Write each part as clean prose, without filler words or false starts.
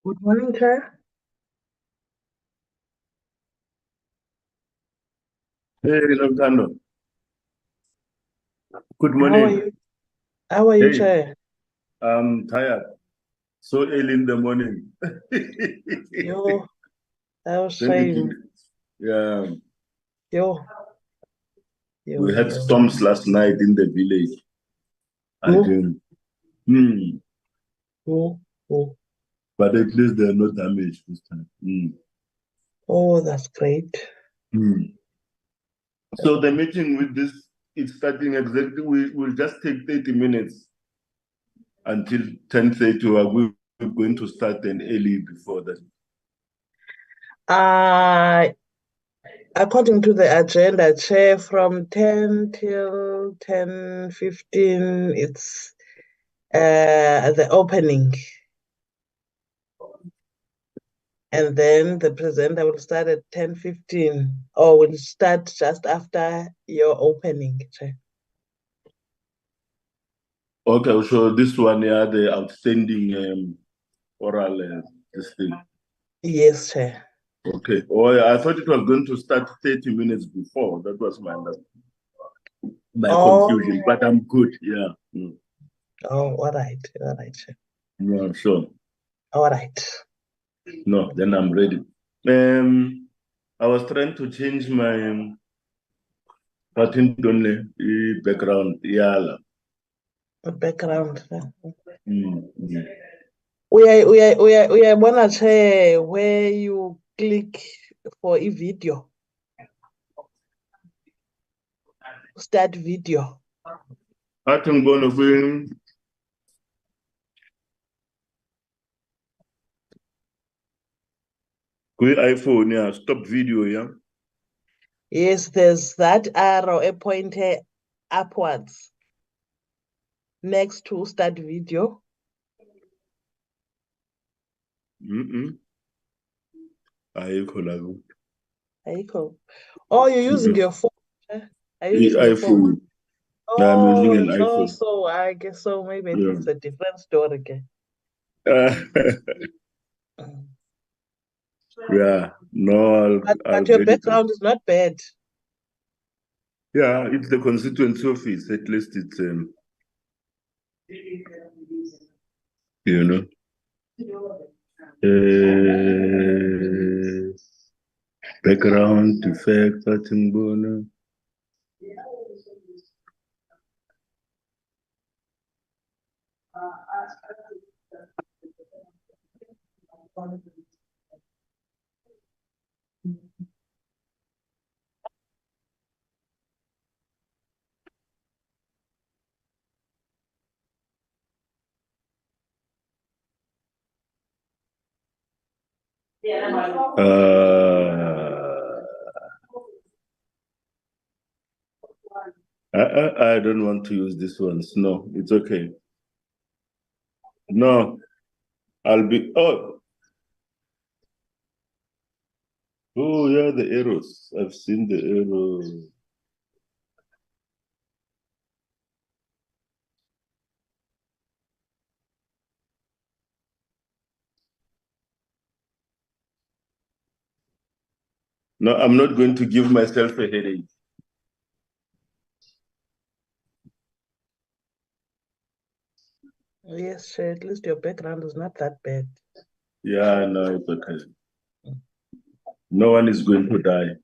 Good morning, Chair. Hey, Lantano. Good How are morning. you? How are you, Hey, Chair? I'm tired. So early in the morning. Yo, that was 20 shame. minutes. Yeah, Yo, we had yo. storms last night in the village. I Oh, think. Hmm. oh, oh. But at least there are no damage this time. Oh, that's great. Hmm. So the meeting with this is starting exactly. We will just take 30 minutes until 10:30. We're going to start an early before that. Uh, According to the agenda, Chair, from 10 till 10:15, it's the opening. And then the presenter will start at 10:15, or will start just after your opening, Chair. Okay, so this one, yeah, the outstanding oral this thing. Yes, Chair. Okay. Oh, yeah, I thought it was going to start 30 minutes before. That was my confusion, Oh, but I'm good. Yeah. oh, all right, Chair. No, sure. All right. No, then I'm ready. Um, I was trying to change my pattern only background. Yeah. Background. Mm. Uyayibona che where you click for a video, start video. I think going to be with iPhone. Yeah. Stop video. Yeah. Yes, there's that arrow a pointer upwards next to start video. Mm-mm. Ayikho la. Ayikho. Oh, you're using your phone. Are you using your phone? iPhone. I'm using Oh, an so iPhone. so I guess so. Maybe Yeah. it's a different story again. Mm. Yeah, no, I'll But your get it. background is not bad. Yeah, it's the constituency office. At least it's you know. Uh, Background effect, Fatima. I don't want to use this one. No, it's okay. No, I'll be. Oh, yeah, the arrows. I've seen the arrows. No, I'm not going to give myself a headache. Yes, at least your background is not that bad. Yeah, no, it's okay. No one is going to die.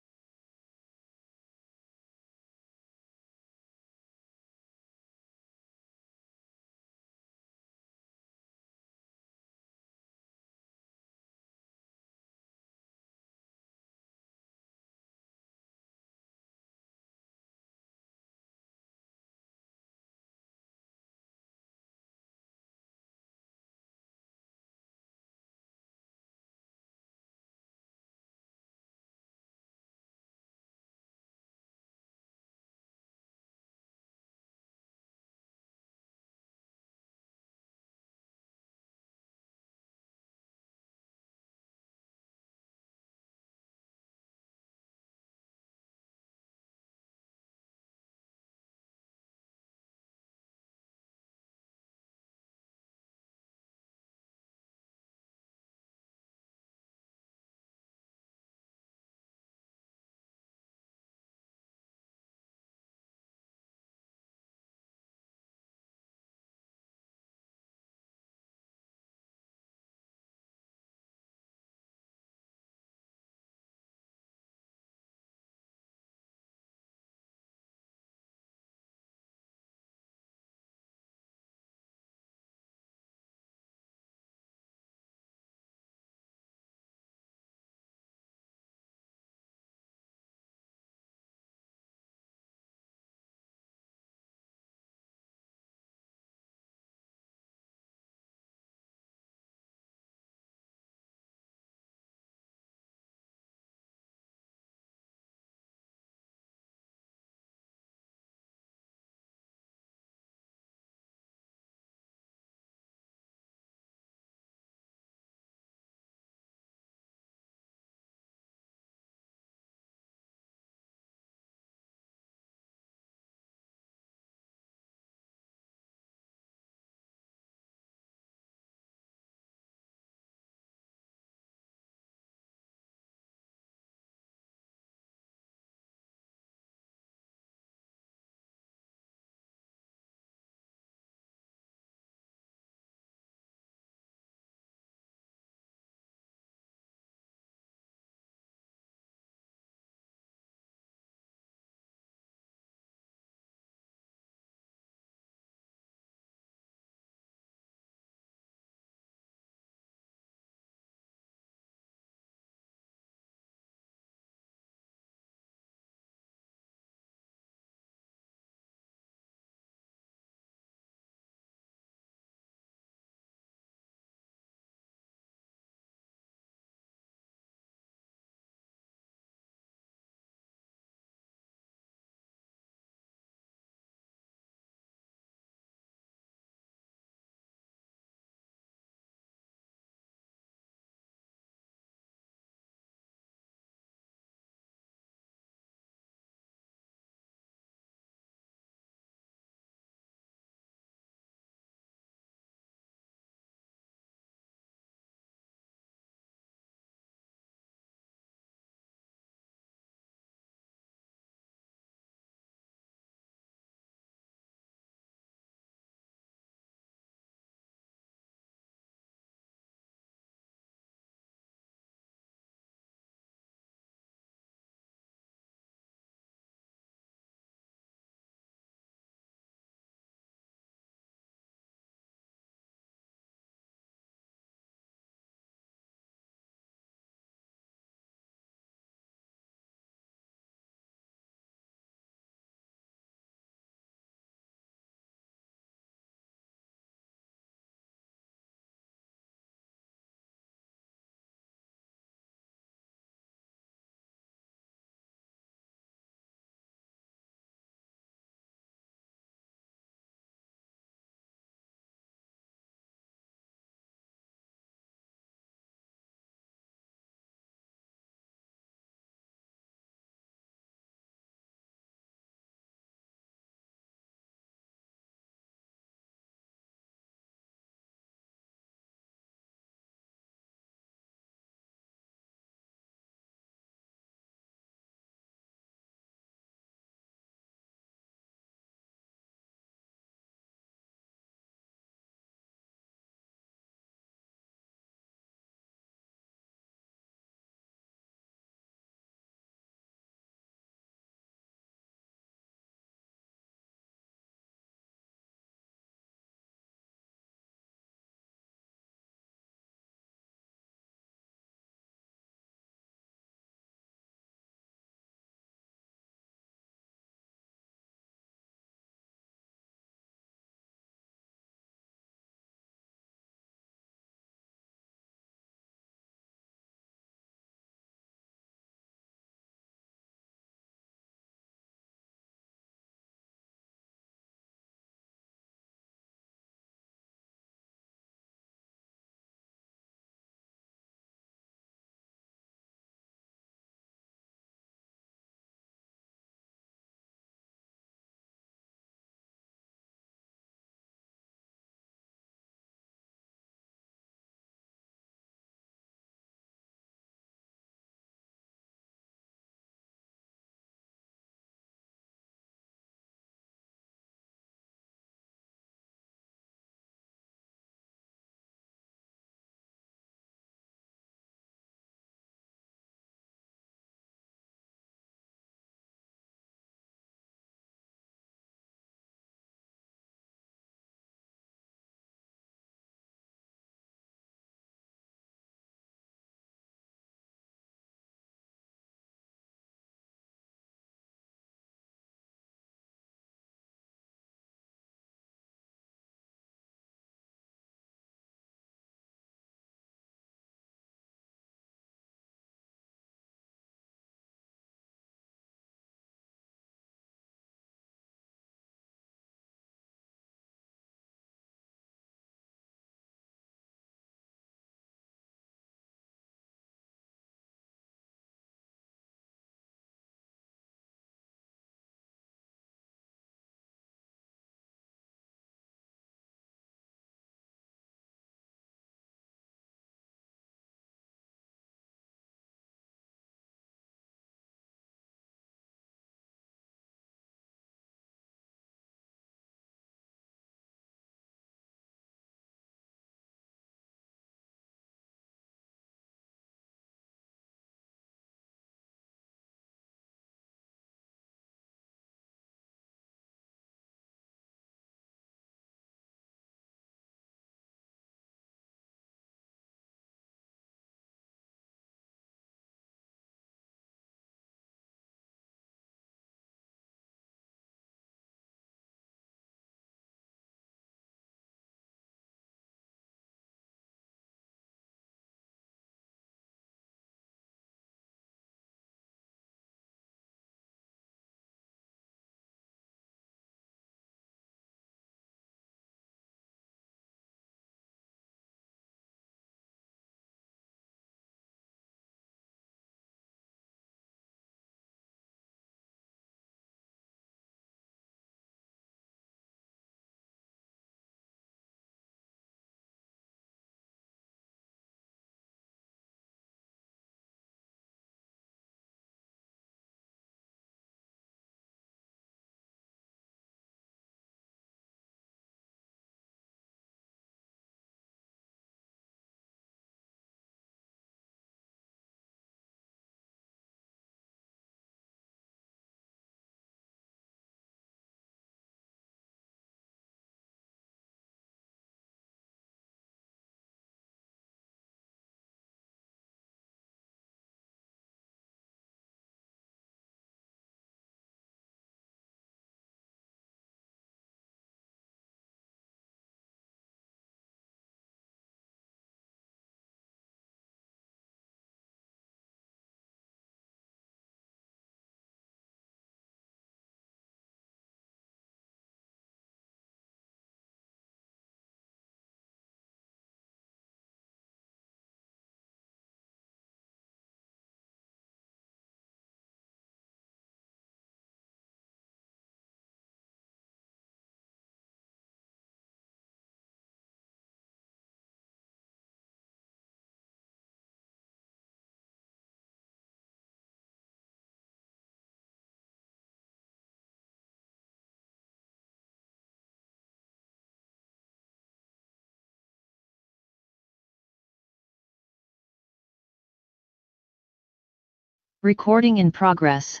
Recording in progress.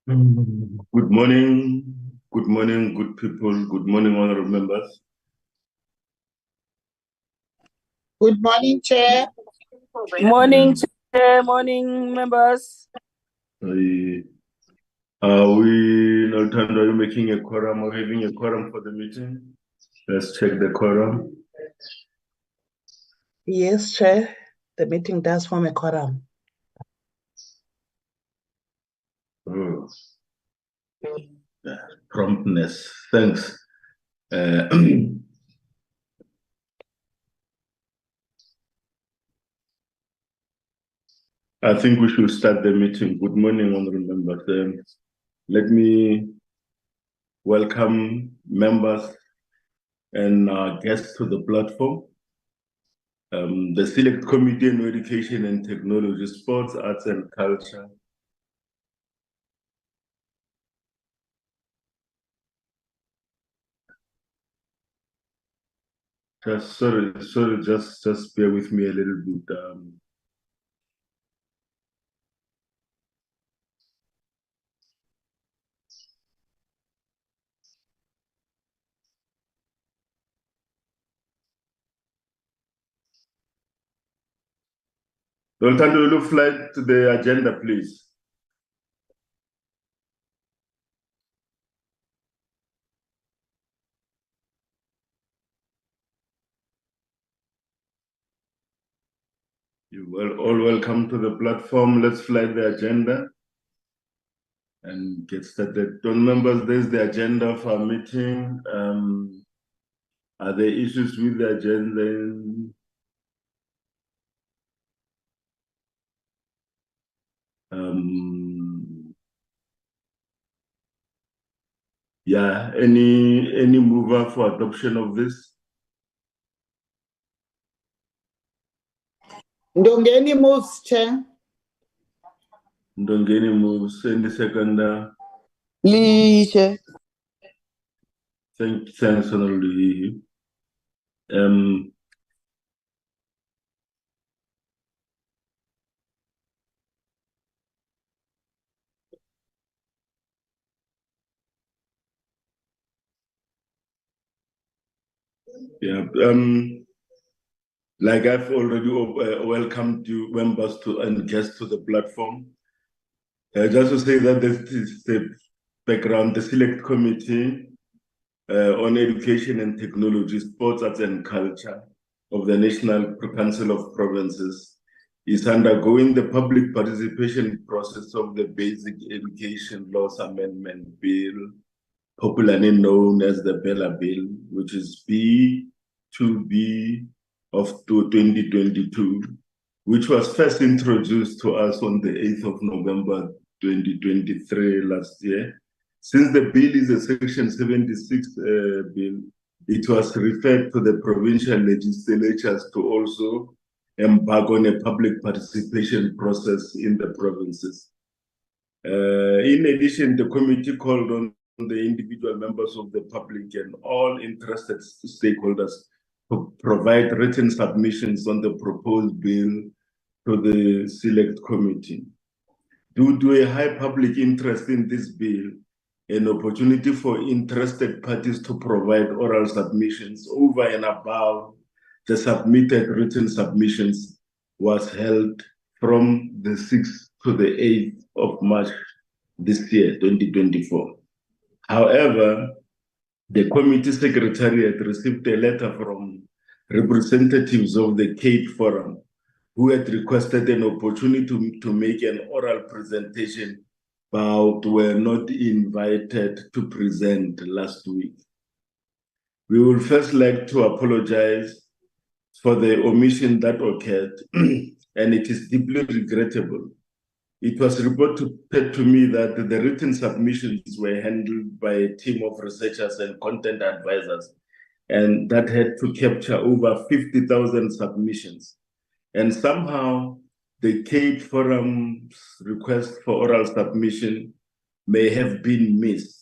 Good morning, good people. Good morning, honorable members. Good morning, Chair. Morning, Chair. Morning, members. Are we, Noltando, are you making a quorum or having a quorum for the meeting? Let's check the quorum. Yes, Chair. The meeting does form a quorum. Oh. Promptness. Thanks. I think we should start the meeting. Good morning, honorable members. Let me welcome members and guests to the platform. The Select Committee on Education and Technology, Sports, Arts and Culture. Just bear with me a little bit. Loltando, will you fly to the agenda, please? You're all welcome to the platform. Let's fly the agenda and get started. Members, there's the agenda of our meeting. Are there issues with the agenda? Yeah, any mover for adoption of this? Ndongeni moves, Chair. Ndongeni moves. Any seconder? Chair. Thanks, Honorable. Yeah, like I've already welcomed you members and guests to the platform. Just to say that this is the background, the Select Committee on Education and Technology, Sports, Arts and Culture of the National Council of Provinces is undergoing the public participation process of the Basic Education Laws Amendment Bill, popularly known as the Bella Bill, which is B2B of 2022, which was first introduced to us on the 8th of November 2023 last year. Since the bill is a Section 76 bill, it was referred to the provincial legislatures to also embark on a public participation process in the provinces. In addition, the committee called on the individual members of the public and all interested stakeholders to provide written submissions on the proposed bill to the Select Committee. Due to a high public interest in this bill, an opportunity for interested parties to provide oral submissions over and above the submitted written submissions was held from the 6th to the 8th of March this year, 2024. However, the committee secretariat received a letter from representatives of the Cape Forum who had requested an opportunity to make an oral presentation but were not invited to present last week. We would first like to apologize for the omission that occurred, and it is deeply regrettable. It was reported to me that the written submissions were handled by a team of researchers and content advisors, and that had to capture over 50,000 submissions. And somehow the Cape Forum's request for oral submission may have been missed.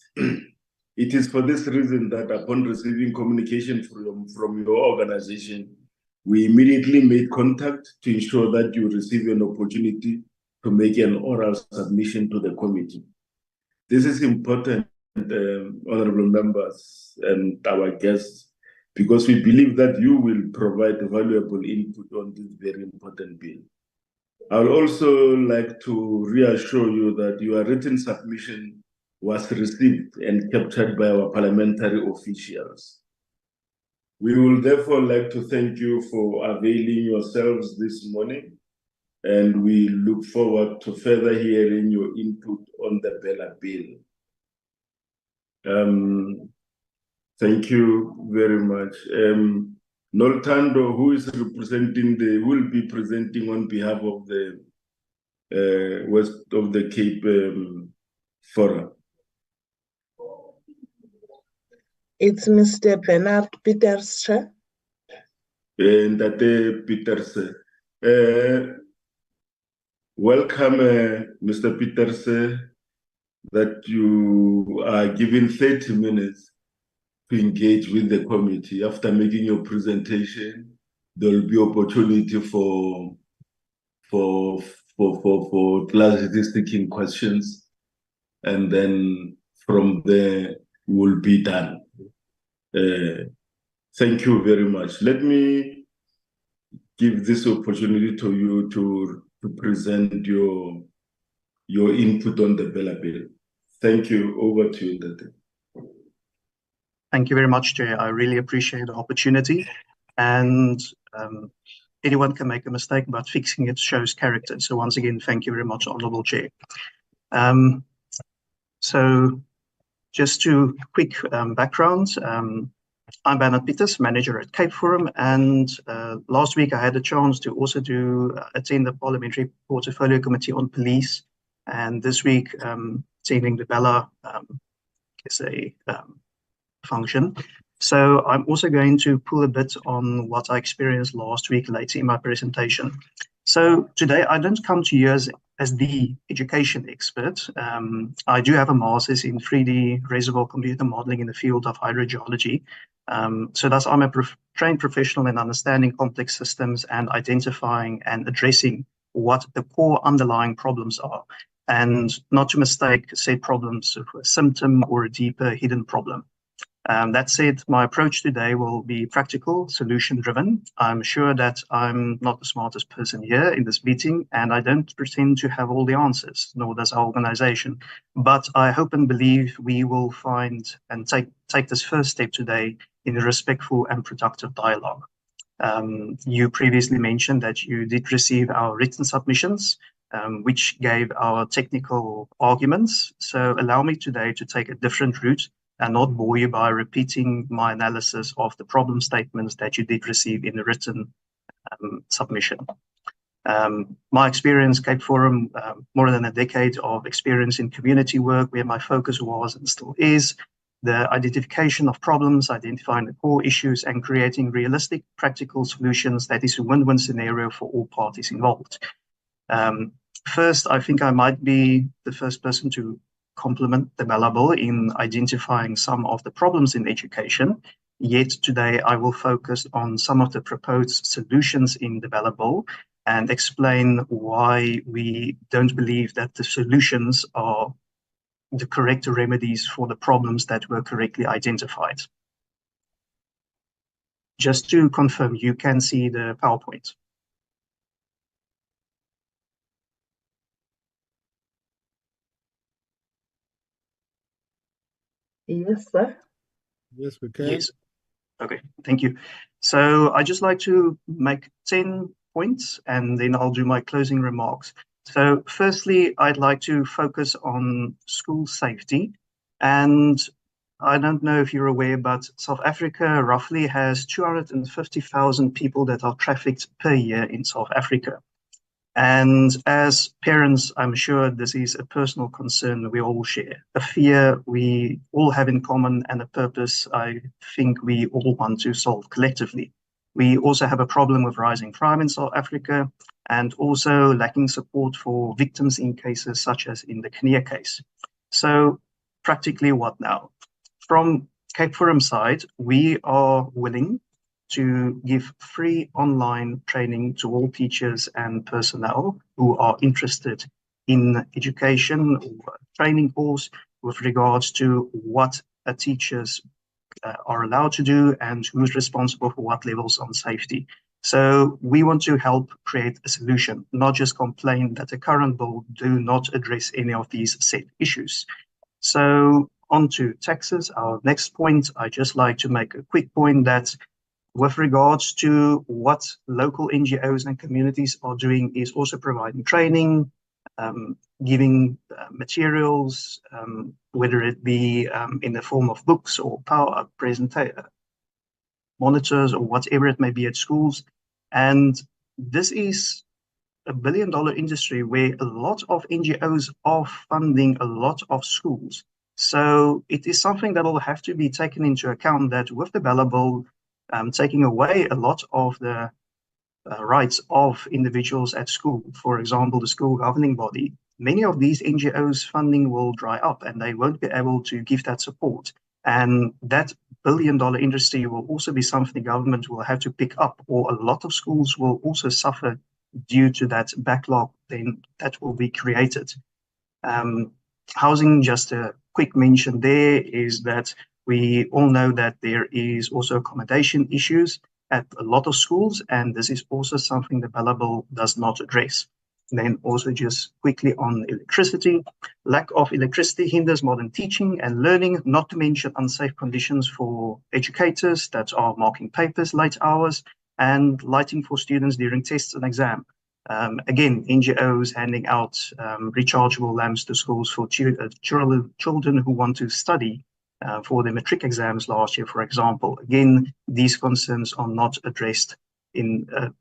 It is for this reason that upon receiving communication from your organization, we immediately made contact to ensure that you receive an opportunity to make an oral submission to the committee. This is important, honorable members and our guests, because we believe that you will provide valuable input on this very important bill. I would also like to reassure you that your written submission was received and captured by our parliamentary officials. We will therefore like to thank you for availing yourselves this morning, and we look forward to further hearing your input on the Bella bill. Thank you very much. Noltando, who is representing will be presenting on behalf of the West of the Cape Forum. It's Mr. Bernard Peters, Chair. And Peters. Welcome, Mr. Peters, that you are given 30 minutes to engage with the committee. After making your presentation, there will be opportunity for clarity-seeking questions, and then from there we'll be done. Thank you very much. Let me give this opportunity to you to present your input on the Bella bill. Thank you. Over to you, Ndate. Thank you very much, Chair. I really appreciate the opportunity. And anyone can make a mistake, but fixing it shows character. So once again, thank you very much, Honourable Chair. So just to quick background, I'm Bernard Peters, manager at Cape Forum, and last week I had a chance to also attend the Parliamentary Portfolio Committee on Police, and this week attending the Bella function. So I'm also going to pull a bit on what I experienced last week later in my presentation. So today I don't come to you as the education expert. I do have a master's in 3D reservoir computer modeling in the field of hydrogeology. So thus I'm a trained professional in understanding complex systems and identifying and addressing what the core underlying problems are, and not to mistake said problems for a symptom or a deeper hidden problem. That said, my approach today will be practical, solution-driven. I'm sure that I'm not the smartest person here in this meeting, and I don't pretend to have all the answers, nor does our organization. But I hope and believe we will find and take this first step today in a respectful and productive dialogue. You previously mentioned that you did receive our written submissions, which gave our technical arguments. So allow me today to take a different route and not bore you by repeating my analysis of the problem statements that you did receive in the written submission. My experience, Cape Forum, more than a decade of experience in community work, where my focus was and still is the identification of problems, identifying the core issues, and creating realistic, practical solutions that is a win-win scenario for all parties involved. First, I think I might be the first person to complement the Malabo in identifying some of the problems in education. Yet today I will focus on some of the proposed solutions in the Malabo and explain why we don't believe that the solutions are the correct remedies for the problems that were correctly identified. Just to confirm, you can see the PowerPoint. Yes, sir. Yes, we can. Yes. Okay, thank you. So I just like to make 10 points and then I'll do my closing remarks. So firstly, I'd like to focus on school safety. And I don't know if you're aware, but South Africa roughly has 250,000 people that are trafficked per year in South Africa. And as parents, I'm sure this is a personal concern we all share, a fear we all have in common and a purpose I think we all want to solve collectively. We also have a problem with rising crime in South Africa and also lacking support for victims in cases such as in the Kinnear case. So practically what now? From Cape Forum side, we are willing to give free online training to all teachers and personnel who are interested in education or training course with regards to what teachers are allowed to do and who's responsible for what levels on safety. So we want to help create a solution, not just complain that the current bill do not address any of these set issues. So on to taxes, our next point, I just like to make a quick point that with regards to what local NGOs and communities are doing is also providing training, giving materials, whether it be in the form of books or power presentation, monitors or whatever it may be at schools. And this is a billion-dollar industry where a lot of NGOs are funding a lot of schools. So it is something that will have to be taken into account that with the Bella Bill, taking away a lot of the rights of individuals at school, for example, the school governing body, many of these NGOs funding will dry up and they won't be able to give that support. And that billion-dollar industry will also be something the government will have to pick up, or a lot of schools will also suffer due to that backlog then that will be created. Housing, just a quick mention there, is that we all know that there is also accommodation issues at a lot of schools, and this is also something the Bella Bill does not address. And then also just quickly on electricity. Lack of electricity hinders modern teaching and learning, not to mention unsafe conditions for educators that are marking papers late hours and lighting for students during tests and exam. Again, NGOs handing out rechargeable lamps to schools for children who want to study for the matric exams last year, for example. Again, these concerns are not addressed in a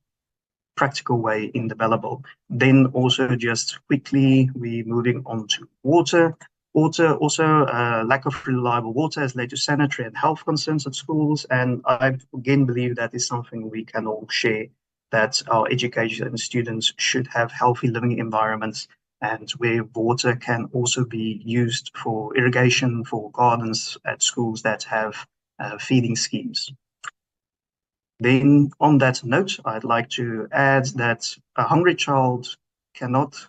practical way in the Bella Bill. Then also just quickly, we're moving on to water. Water, also lack of reliable water has led to sanitary and health concerns at schools. And I again believe that is something we can all share, that our education students should have healthy living environments and where water can also be used for irrigation, for gardens at schools that have feeding schemes. Then on that note, I'd like to add that a hungry child cannot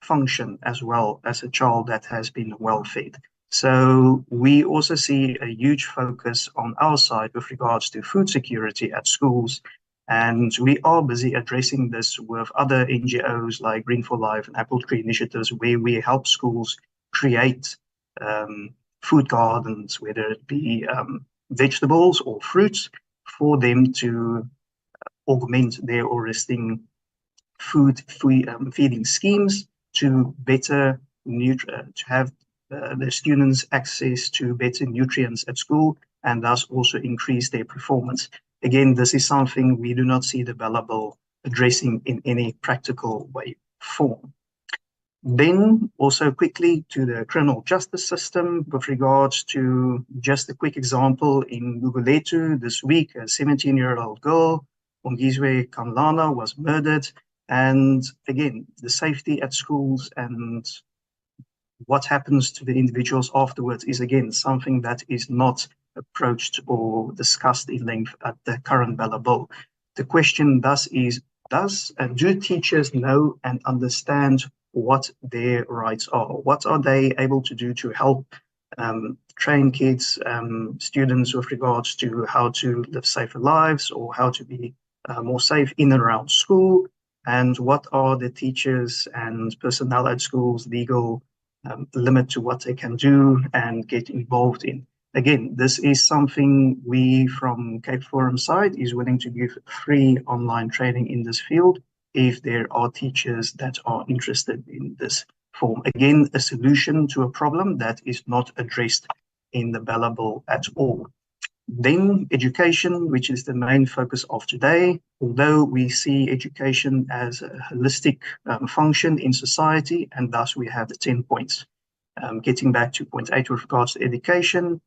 function as well as a child that has been well fed. So we also see a huge focus on our side with regards to food security at schools. And we are busy addressing this with other NGOs like Green for Life and Apple Tree Initiatives, where we help schools create food gardens, whether it be vegetables or fruits, for them to augment their existing feeding schemes to better to have the students access to better nutrients at school and thus also increase their performance. Again, this is something we do not see the Bella Bill addressing in any practical way, form. Then also quickly to the criminal justice system with regards to just a quick example in Gugulethu this week, a 17-year-old girl, Ongizwe Kamlana, was murdered. And again, the safety at schools and what happens to the individuals afterwards is again something that is not approached or discussed in length at the current Bella Bill. The question thus is, do teachers know and understand what their rights are? What are they able to do to help train kids, students with regards to how to live safer lives or how to be more safe in and around school? And what are the teachers and personnel at schools legal limit to what they can do and get involved in? Again, this is something we from Cape Forum side is willing to give free online training in this field if there are teachers that are interested in this form. Again, a solution to a problem that is not addressed in the Bella Bill at all. Then education, which is the main focus of today. Although we see education as a holistic function in society, and thus we have the 10 points. Getting back to point 8 with regards to education,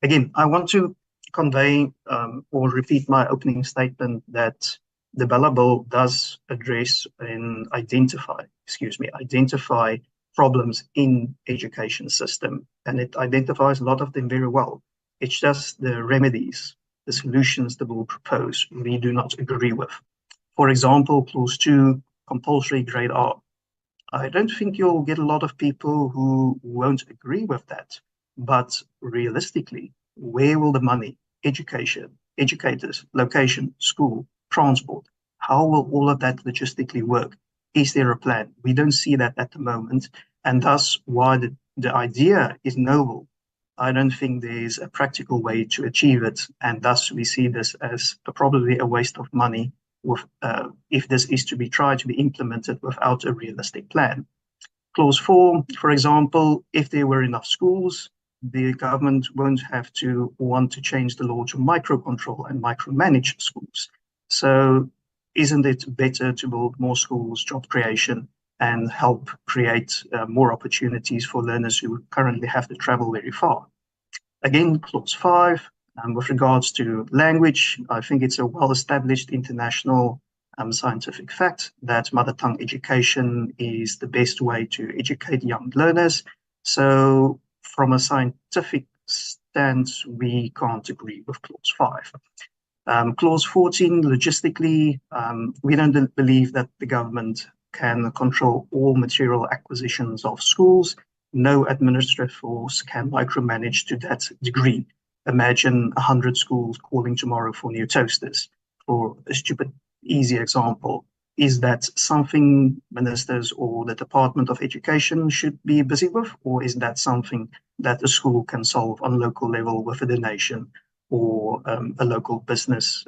again, I want to convey or repeat my opening statement that the Bella Bill does address and identify problems in education system, and it identifies a lot of them very well. It's just the remedies, the solutions the bill propose, we do not agree with. For example, clause 2, compulsory grade R. I don't think you'll get a lot of people who won't agree with that, but realistically, where will the money, education, educators, location, school, transport, how will all of that logistically work? Is there a plan? We don't see that at the moment, and thus why the idea is noble. I don't think there's a practical way to achieve it, and thus we see this as probably a waste of money if this is to be tried to be implemented without a realistic plan. Clause 4, for example, if there were enough schools, the government won't have to want to change the law to micro-control and micromanage schools. So isn't it better to build more schools, job creation, and help create more opportunities for learners who currently have to travel very far? Again, clause 5, with regards to language, I think it's a well-established international scientific fact that mother tongue education is the best way to educate young learners. So from a scientific stance, we can't agree with clause 5. Clause 14, logistically, we don't believe that the government can control all material acquisitions of schools. No administrative force can micromanage to that degree. Imagine 100 schools calling tomorrow for new toasters. For a stupid, easy example, is that something ministers or the Department of Education should be busy with, or is that something that a school can solve on local level with a donation or a local business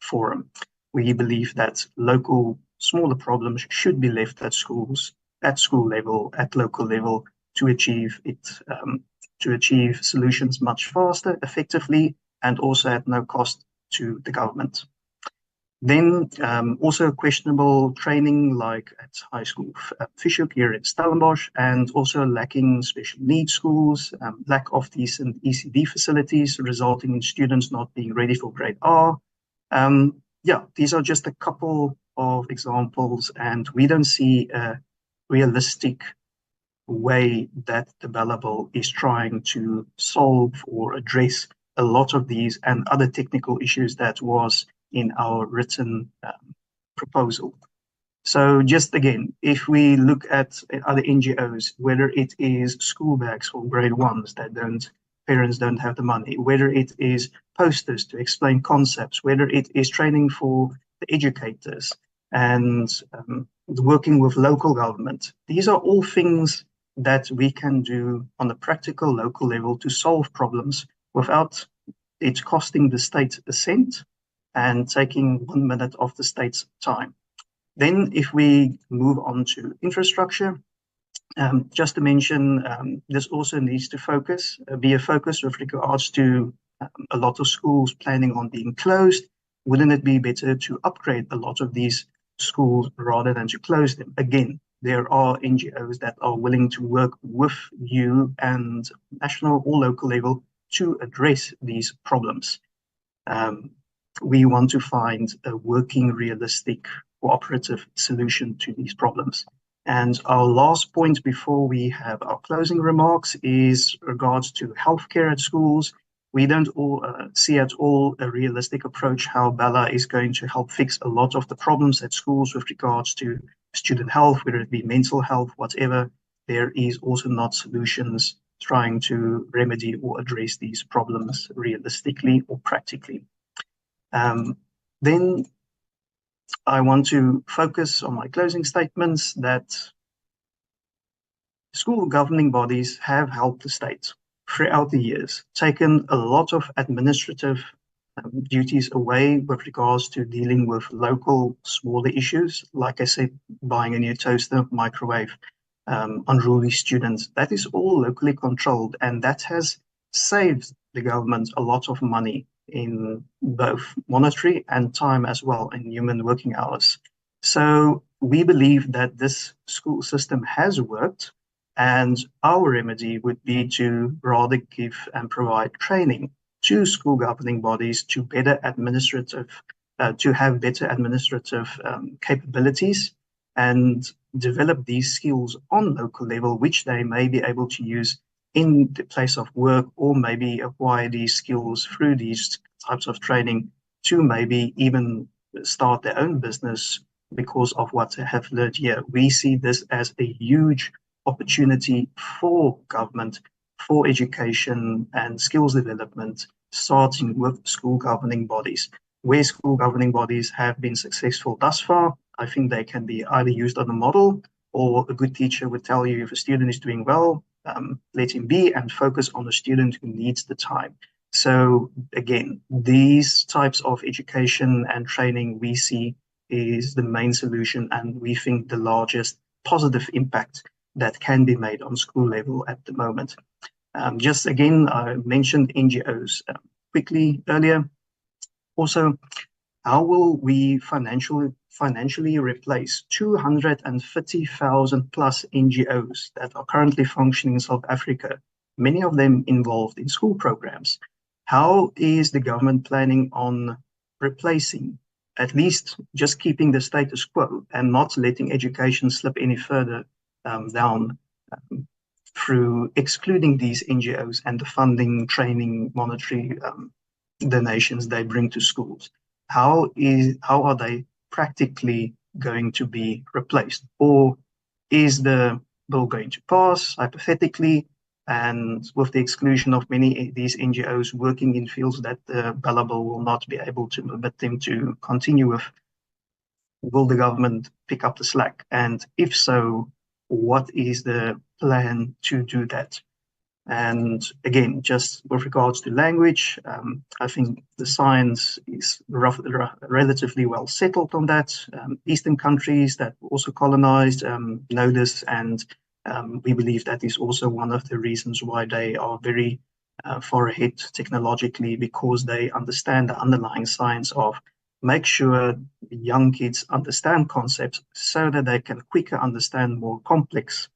forum? We believe that local smaller problems should be left at schools, at school level, at local level, to achieve it, to achieve solutions much faster, effectively, and also at no cost to the government. Then also questionable training like at high school Fischhoek here in Stellenbosch, and also lacking special needs schools, lack of decent ECD facilities, resulting in students not being ready for grade R. Yeah, these are just a couple of examples, and we don't see a realistic way that the Bella Bill is trying to solve or address a lot of these and other technical issues that was in our written proposal. So just again, if we look at other NGOs, whether it is school bags for grade 1s that parents don't have the money, whether it is posters to explain concepts, whether it is training for the educators and working with local government, these are all things that we can do on a practical local level to solve problems without it costing the state a cent and taking 1 minute of the state's time. Then if we move on to infrastructure, just to mention, this also needs to be a focus with regards to a lot of schools planning on being closed. Wouldn't it be better to upgrade a lot of these schools rather than to close them? Again, there are NGOs that are willing to work with you and national or local level to address these problems. We want to find a working, realistic, cooperative solution to these problems. And our last point before we have our closing remarks is regards to healthcare at schools. We don't all see at all a realistic approach how Bella is going to help fix a lot of the problems at schools with regards to student health, whether it be mental health, whatever. There is also not solutions trying to remedy or address these problems realistically or practically. Then I want to focus on my closing statements that school governing bodies have helped the state throughout the years, taken a lot of administrative duties away with regards to dealing with local smaller issues, like I said, buying a new toaster, microwave, unruly students. That is all locally controlled, and that has saved the government a lot of money in both monetary and time as well, in human working hours. So we believe that this school system has worked, and our remedy would be to rather give and provide training to school governing bodies to better to have better administrative capabilities and develop these skills on local level, which they may be able to use in the place of work, or maybe acquire these skills through these types of training to maybe even start their own business because of what they have learned here. We see this as a huge opportunity for government, for education and skills development, starting with school governing bodies. Where school governing bodies have been successful thus far, I think they can be either used on a model, or a good teacher would tell you if a student is doing well, let him be and focus on the student who needs the time. So again, these types of education and training we see is the main solution, and we think the largest positive impact that can be made on school level at the moment. Just again, I mentioned NGOs quickly earlier. Also, how will we financially replace 250,000 plus NGOs that are currently functioning in South Africa, many of them involved in school programs? How is the government planning on replacing, at least just keeping the status quo and not letting education slip any further down through excluding these NGOs and the funding, training, monetary donations they bring to schools? How are they practically going to be replaced? Or is the bill going to pass, hypothetically, and with the exclusion of many of these NGOs working in fields that the Bella bill will not be able to permit them to continue with? Will the government pick up the slack? And if so, what is the plan to do that? And again, just with regards to language, I think the science is relatively well settled on that. Eastern countries that also colonized know this, and we believe that is also one of the reasons why they are very far ahead technologically, because they understand the underlying science of make sure young kids understand concepts so that they can quicker understand more complex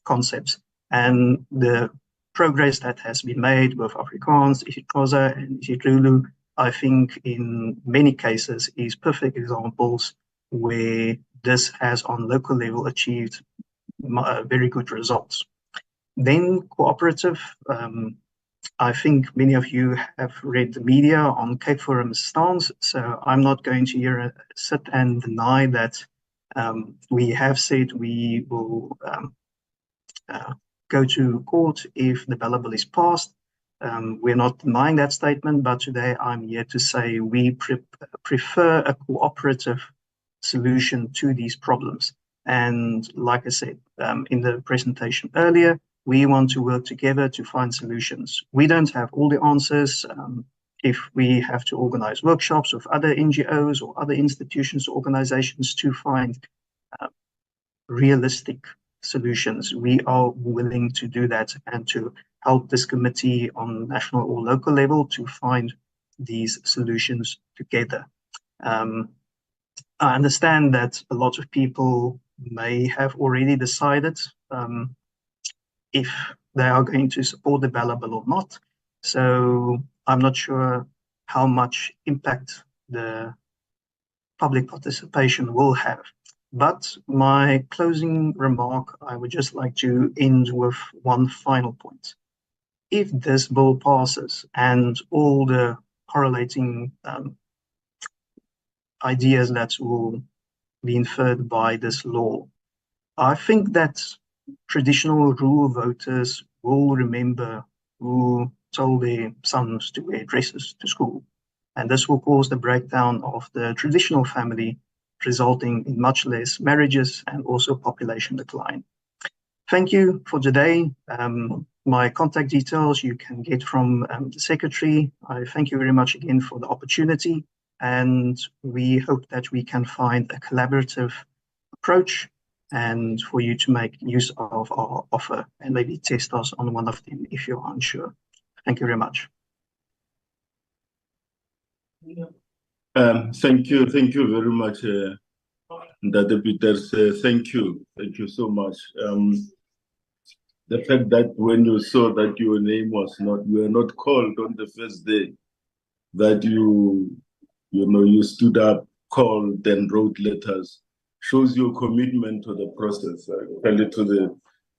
concepts. And the progress that has been made with Afrikaans, isiXhosa, and isiZulu, I think in many cases is perfect examples where this has on local level achieved very good results. Then cooperative, I think many of you have read the media on Cape Forum's stance, so I'm not going to here sit and deny that we have said we will go to court if the Bella bill is passed. We're not denying that statement, but today I'm here to say we prefer a cooperative solution to these problems. And like I said in the presentation earlier, we want to work together to find solutions. We don't have all the answers. If we have to organize workshops with other NGOs or other institutions or organizations to find realistic solutions, we are willing to do that and to help this committee on national or local level to find these solutions together. I understand that a lot of people may have already decided if they are going to support the Bella bill or not. So I'm not sure how much impact the public participation will have. But my closing remark, I would just like to end with one final point. If this bill passes and all the correlating ideas that will be inferred by this law, I think that traditional rural voters will remember who told their sons to wear dresses to school. And this will cause the breakdown of the traditional family, resulting in much less marriages and also population decline. Thank you for today. My contact details you can get from the secretary. I thank you very much again for the opportunity, and we hope that we can find a collaborative approach and for you to make use of our offer and maybe test us on one of them if you're unsure. Thank you very much. Thank you very much, Dr. Peters. Thank you so much. The fact that when you saw that your name was not, you were not called on the first day, that you stood up, called, and wrote letters, shows your commitment to the process,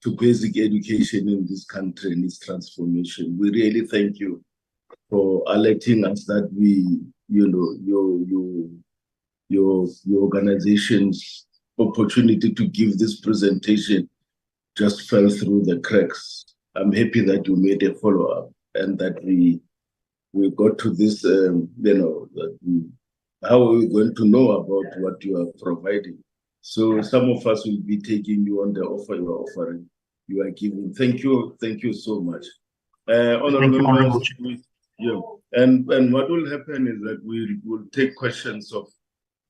to basic education in this country and its transformation. We really thank you for alerting us that your organization's opportunity to give this presentation just fell through the cracks. I'm happy that you made a follow-up and that we got to this, how are we going to know about what you are providing? So some of us will be taking you on the offer you are offering, you are giving. Thank you so much. Honorable members, and what will happen is that we will take questions of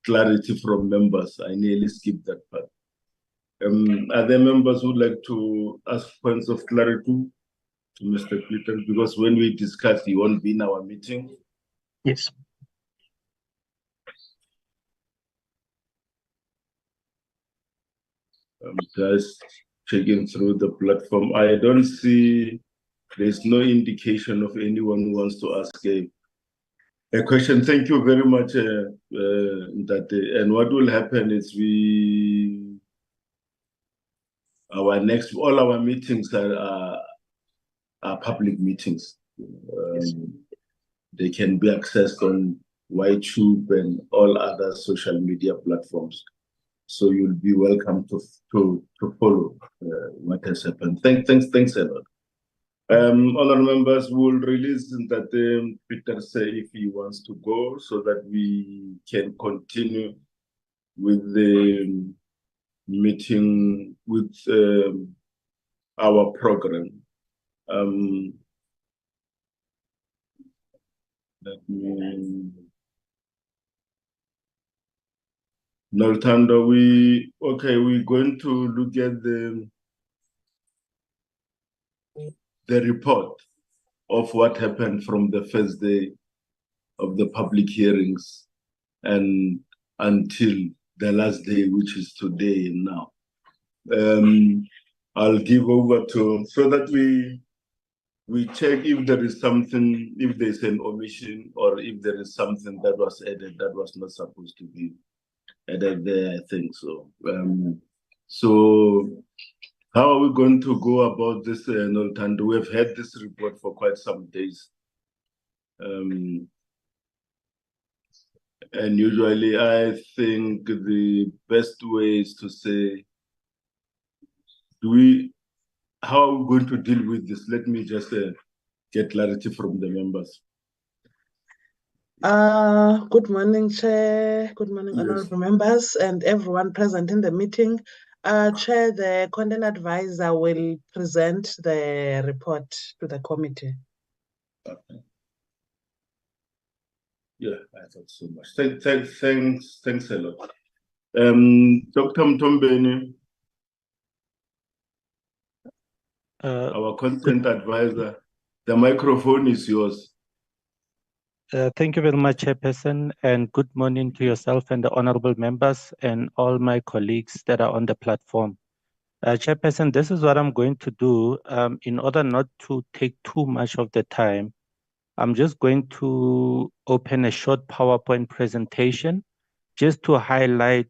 clarity from members. I nearly skipped that part. Are there members who would like to ask points of clarity to Mr. Peters? Because when we discuss, he won't be in our meeting. Yes. Just checking through the platform. I don't see, there's no indication of anyone who wants to ask a question. Thank you very much, Ndate. And what will happen is all our meetings are public meetings. They can be accessed on YouTube and all other social media platforms. So you'll be welcome to follow what has happened. Thanks a lot. Honourable members, will release that Peter say if he wants to go, so that we can continue with the meeting with our program. Let me. Noltando, we're going to look at the report of what happened from the first day of the public hearings and until the last day, which is today and now. I'll give over to, so that we check if there is something, if there's an omission, or if there is something that was added that was not supposed to be added there, I think so. So how are we going to go about this, Noltando? We've had this report for quite some days. And usually I think the best way is to say, how are we going to deal with this? Let me just get clarity from the members. Good morning, Chair. Good morning, Yes. honorable members and everyone present in the meeting. Chair, the content advisor will present the report to the committee. Okay. Yeah, I thought so much. Thanks a lot. Dr. Mtombeni, our content advisor, the microphone is yours. Thank you very much, Chairperson, and good morning to yourself and the honorable members and all my colleagues that are on the platform. Chairperson, this is what I'm going to do. In order not to take too much of the time, I'm just going to open a short PowerPoint presentation just to highlight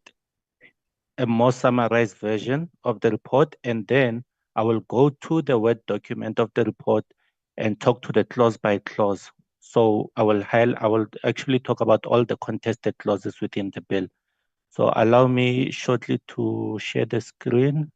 a more summarized version of the report, and then I will go to the Word document of the report and talk to the clause by clause. So I will actually talk about all the contested clauses within the bill. So allow me shortly to share the screen.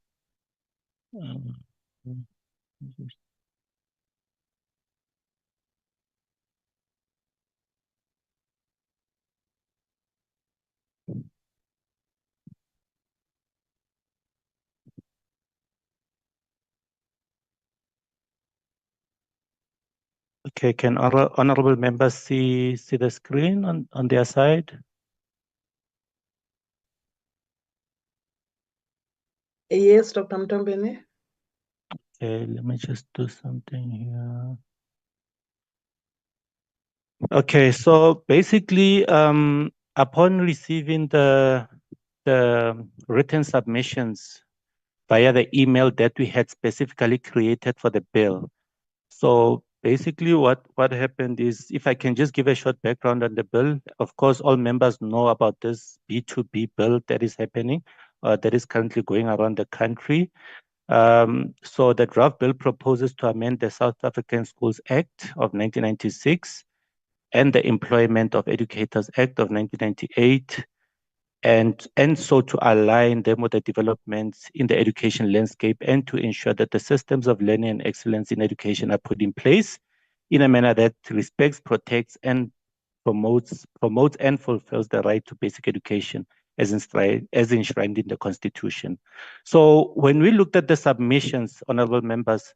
Okay, can honorable members see the screen on their side? Yes, Dr. Mtombeni. Okay, let me just do something here. Okay, so basically, upon receiving the written submissions via the email that we had specifically created for the bill. So basically what happened is, if I can just give a short background on the bill, of course, all members know about this B2B bill that is happening, that is currently going around the country. So the draft bill proposes to amend the South African Schools Act of 1996 and the Employment of Educators Act of 1998, and so to align them with the developments in the education landscape and to ensure that the systems of learning and excellence in education are put in place in a manner that respects, protects, and promotes and fulfills the right to basic education as enshrined in the Constitution. So when we looked at the submissions, honorable members,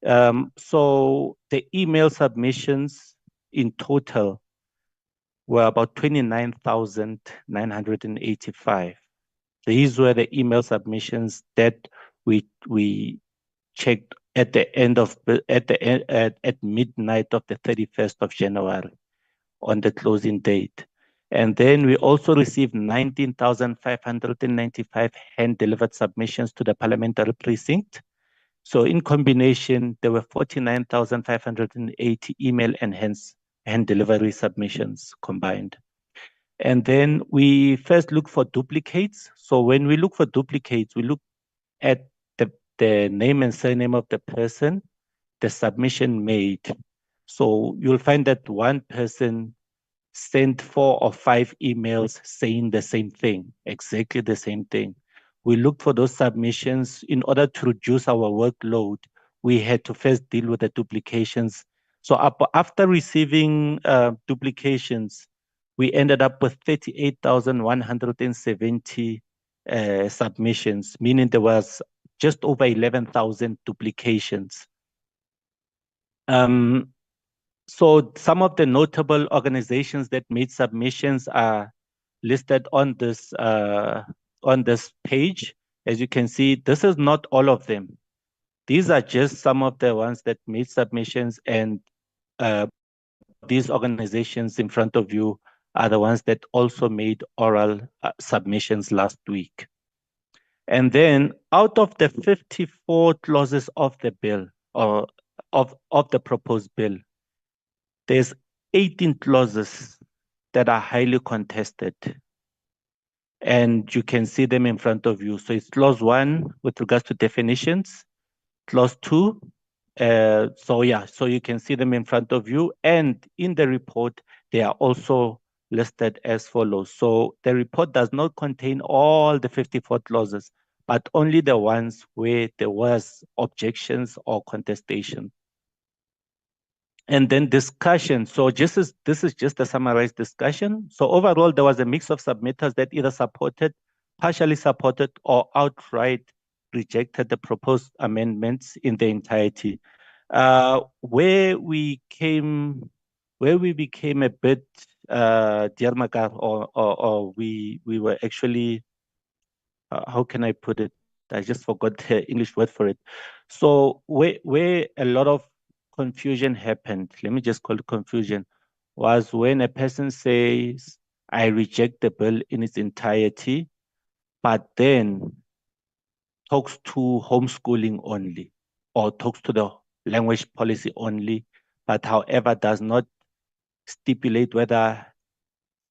so the email submissions in total were about 29,985. These were the email submissions that we checked at midnight of the 31st of January on the closing date. And then we also received 19,595 hand-delivered submissions to the parliamentary precinct. So in combination, there were 49,580 email and hand delivery submissions combined. And then we first look for duplicates. So when we look for duplicates, we look at the name and surname of the person, the submission made. So you'll find that one person sent 4 or 5 emails saying the same thing, exactly the same thing. We looked for those submissions. In order to reduce our workload, we had to first deal with the duplications. So after receiving duplications, we ended up with 38,170 submissions, meaning there was just over 11,000 duplications. So some of the notable organizations that made submissions are listed on this page. As you can see, this is not all of them. These are just some of the ones that made submissions, and these organizations in front of you are the ones that also made oral submissions last week. And then out of the 54 clauses of the bill, or of the proposed bill, there's 18 clauses that are highly contested. And you can see them in front of you. So it's clause 1 with regards to definitions, clause 2. So you can see them in front of you. And in the report, they are also listed as follows. So the report does not contain all the 54 clauses, but only the ones where there was objections or contestation. And then discussion. So this is just a summarized discussion. So overall, there was a mix of submitters that either supported, partially supported, or outright rejected the proposed amendments in their entirety. Where we became a bit Diermakar, or we were actually, how can I put it? I just forgot the English word for it. So where a lot of confusion happened, let me just call it confusion, was when a person says, I reject the bill in its entirety, but then talks to homeschooling only, or talks to the language policy only, but however does not stipulate whether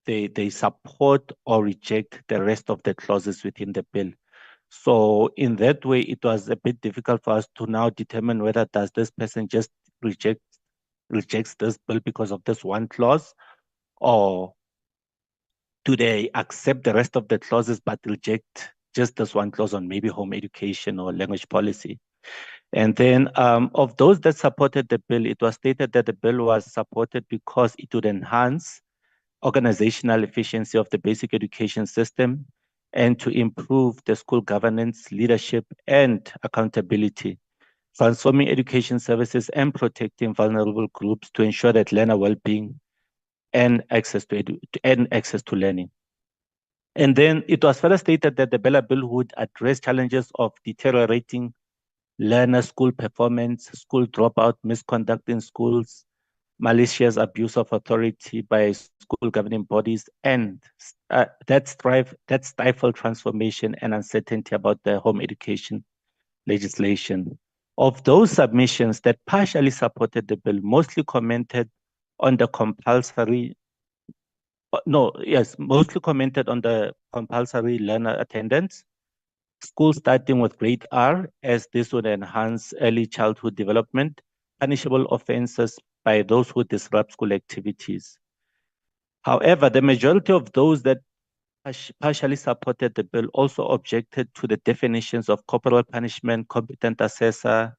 they support or reject the rest of the clauses within the bill. So in that way, it was a bit difficult for us to now determine whether does this person just rejects this bill because of this one clause, or do they accept the rest of the clauses but reject just this one clause on maybe home education or language policy. And then of those that supported the bill, it was stated that the bill was supported because it would enhance organizational efficiency of the basic education system and to improve the school governance, leadership, and accountability, transforming education services and protecting vulnerable groups to ensure that learner well-being and access to learning. And then it was further stated that the Bella Bill would address challenges of deteriorating learner school performance, school dropout, misconduct in schools, malicious abuse of authority by school governing bodies, and that stifle transformation and uncertainty about the home education legislation. Of those submissions that partially supported the bill, mostly commented on the compulsory learner attendance, school starting with grade R, as this would enhance early childhood development, punishable offenses by those who disrupt school activities. However, the majority of those that partially supported the bill also objected to the definitions of corporal punishment, competent assessor,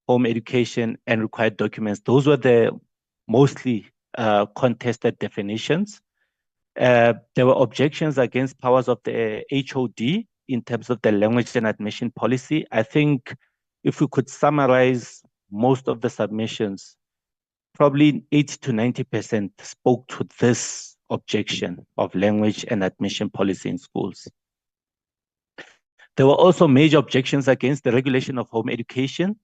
home education, and required documents. Those were the mostly contested definitions. There were objections against powers of the HOD in terms of the language and admission policy. I think if we could summarize most of the submissions, probably 80 to 90% spoke to this objection of language and admission policy in schools. There were also major objections against the regulation of home education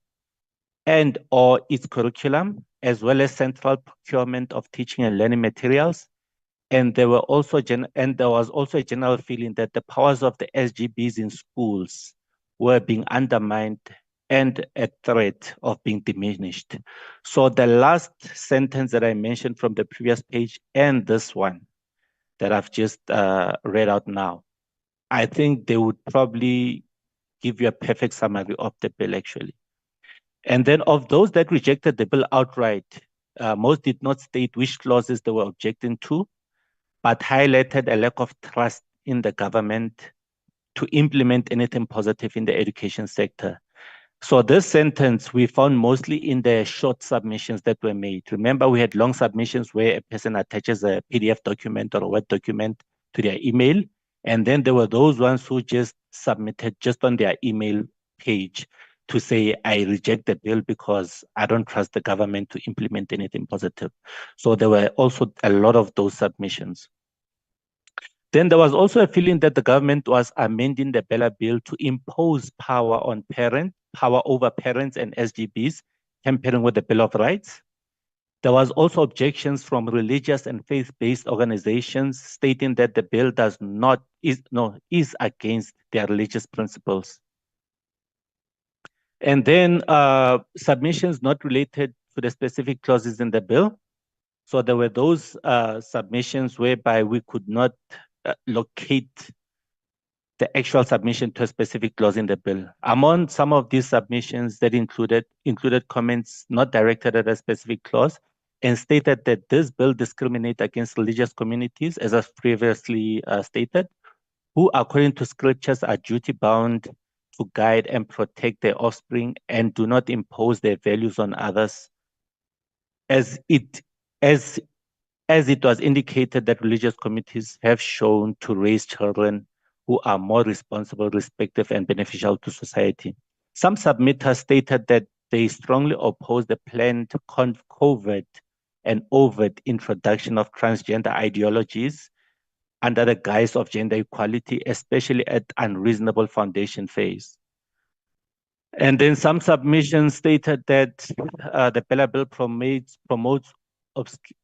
and or its curriculum, as well as central procurement of teaching and learning materials. And there was also a general feeling that the powers of the SGBs in schools were being undermined and at threat of being diminished. So the last sentence that I mentioned from the previous page and this one that I've just read out now, I think they would probably give you a perfect summary of the bill actually. And then of those that rejected the bill outright, most did not state which clauses they were objecting to, but highlighted a lack of trust in the government to implement anything positive in the education sector. So this sentence we found mostly in the short submissions that were made. Remember, we had long submissions where a person attaches a PDF document or a Word document to their email. And then there were those ones who just submitted just on their email page to say, I reject the bill because I don't trust the government to implement anything positive. So there were also a lot of those submissions. Then there was also a feeling that the government was amending the Bella Bill to impose power over parents and SGBs, tampering with the Bill of Rights. There was also objections from religious and faith-based organizations stating that the bill is against their religious principles. And then submissions not related to the specific clauses in the bill. So there were those submissions whereby we could not locate the actual submission to a specific clause in the bill. Among some of these submissions that included comments not directed at a specific clause and stated that this bill discriminates against religious communities, as I've previously stated, who according to scriptures are duty-bound to guide and protect their offspring and do not impose their values on others, as it was indicated that religious communities have shown to raise children who are more responsible, respectful, and beneficial to society. Some submitters stated that they strongly oppose the planned covert and overt introduction of transgender ideologies under the guise of gender equality, especially at unreasonable foundation phase. And then some submissions stated that the Bella Bill promotes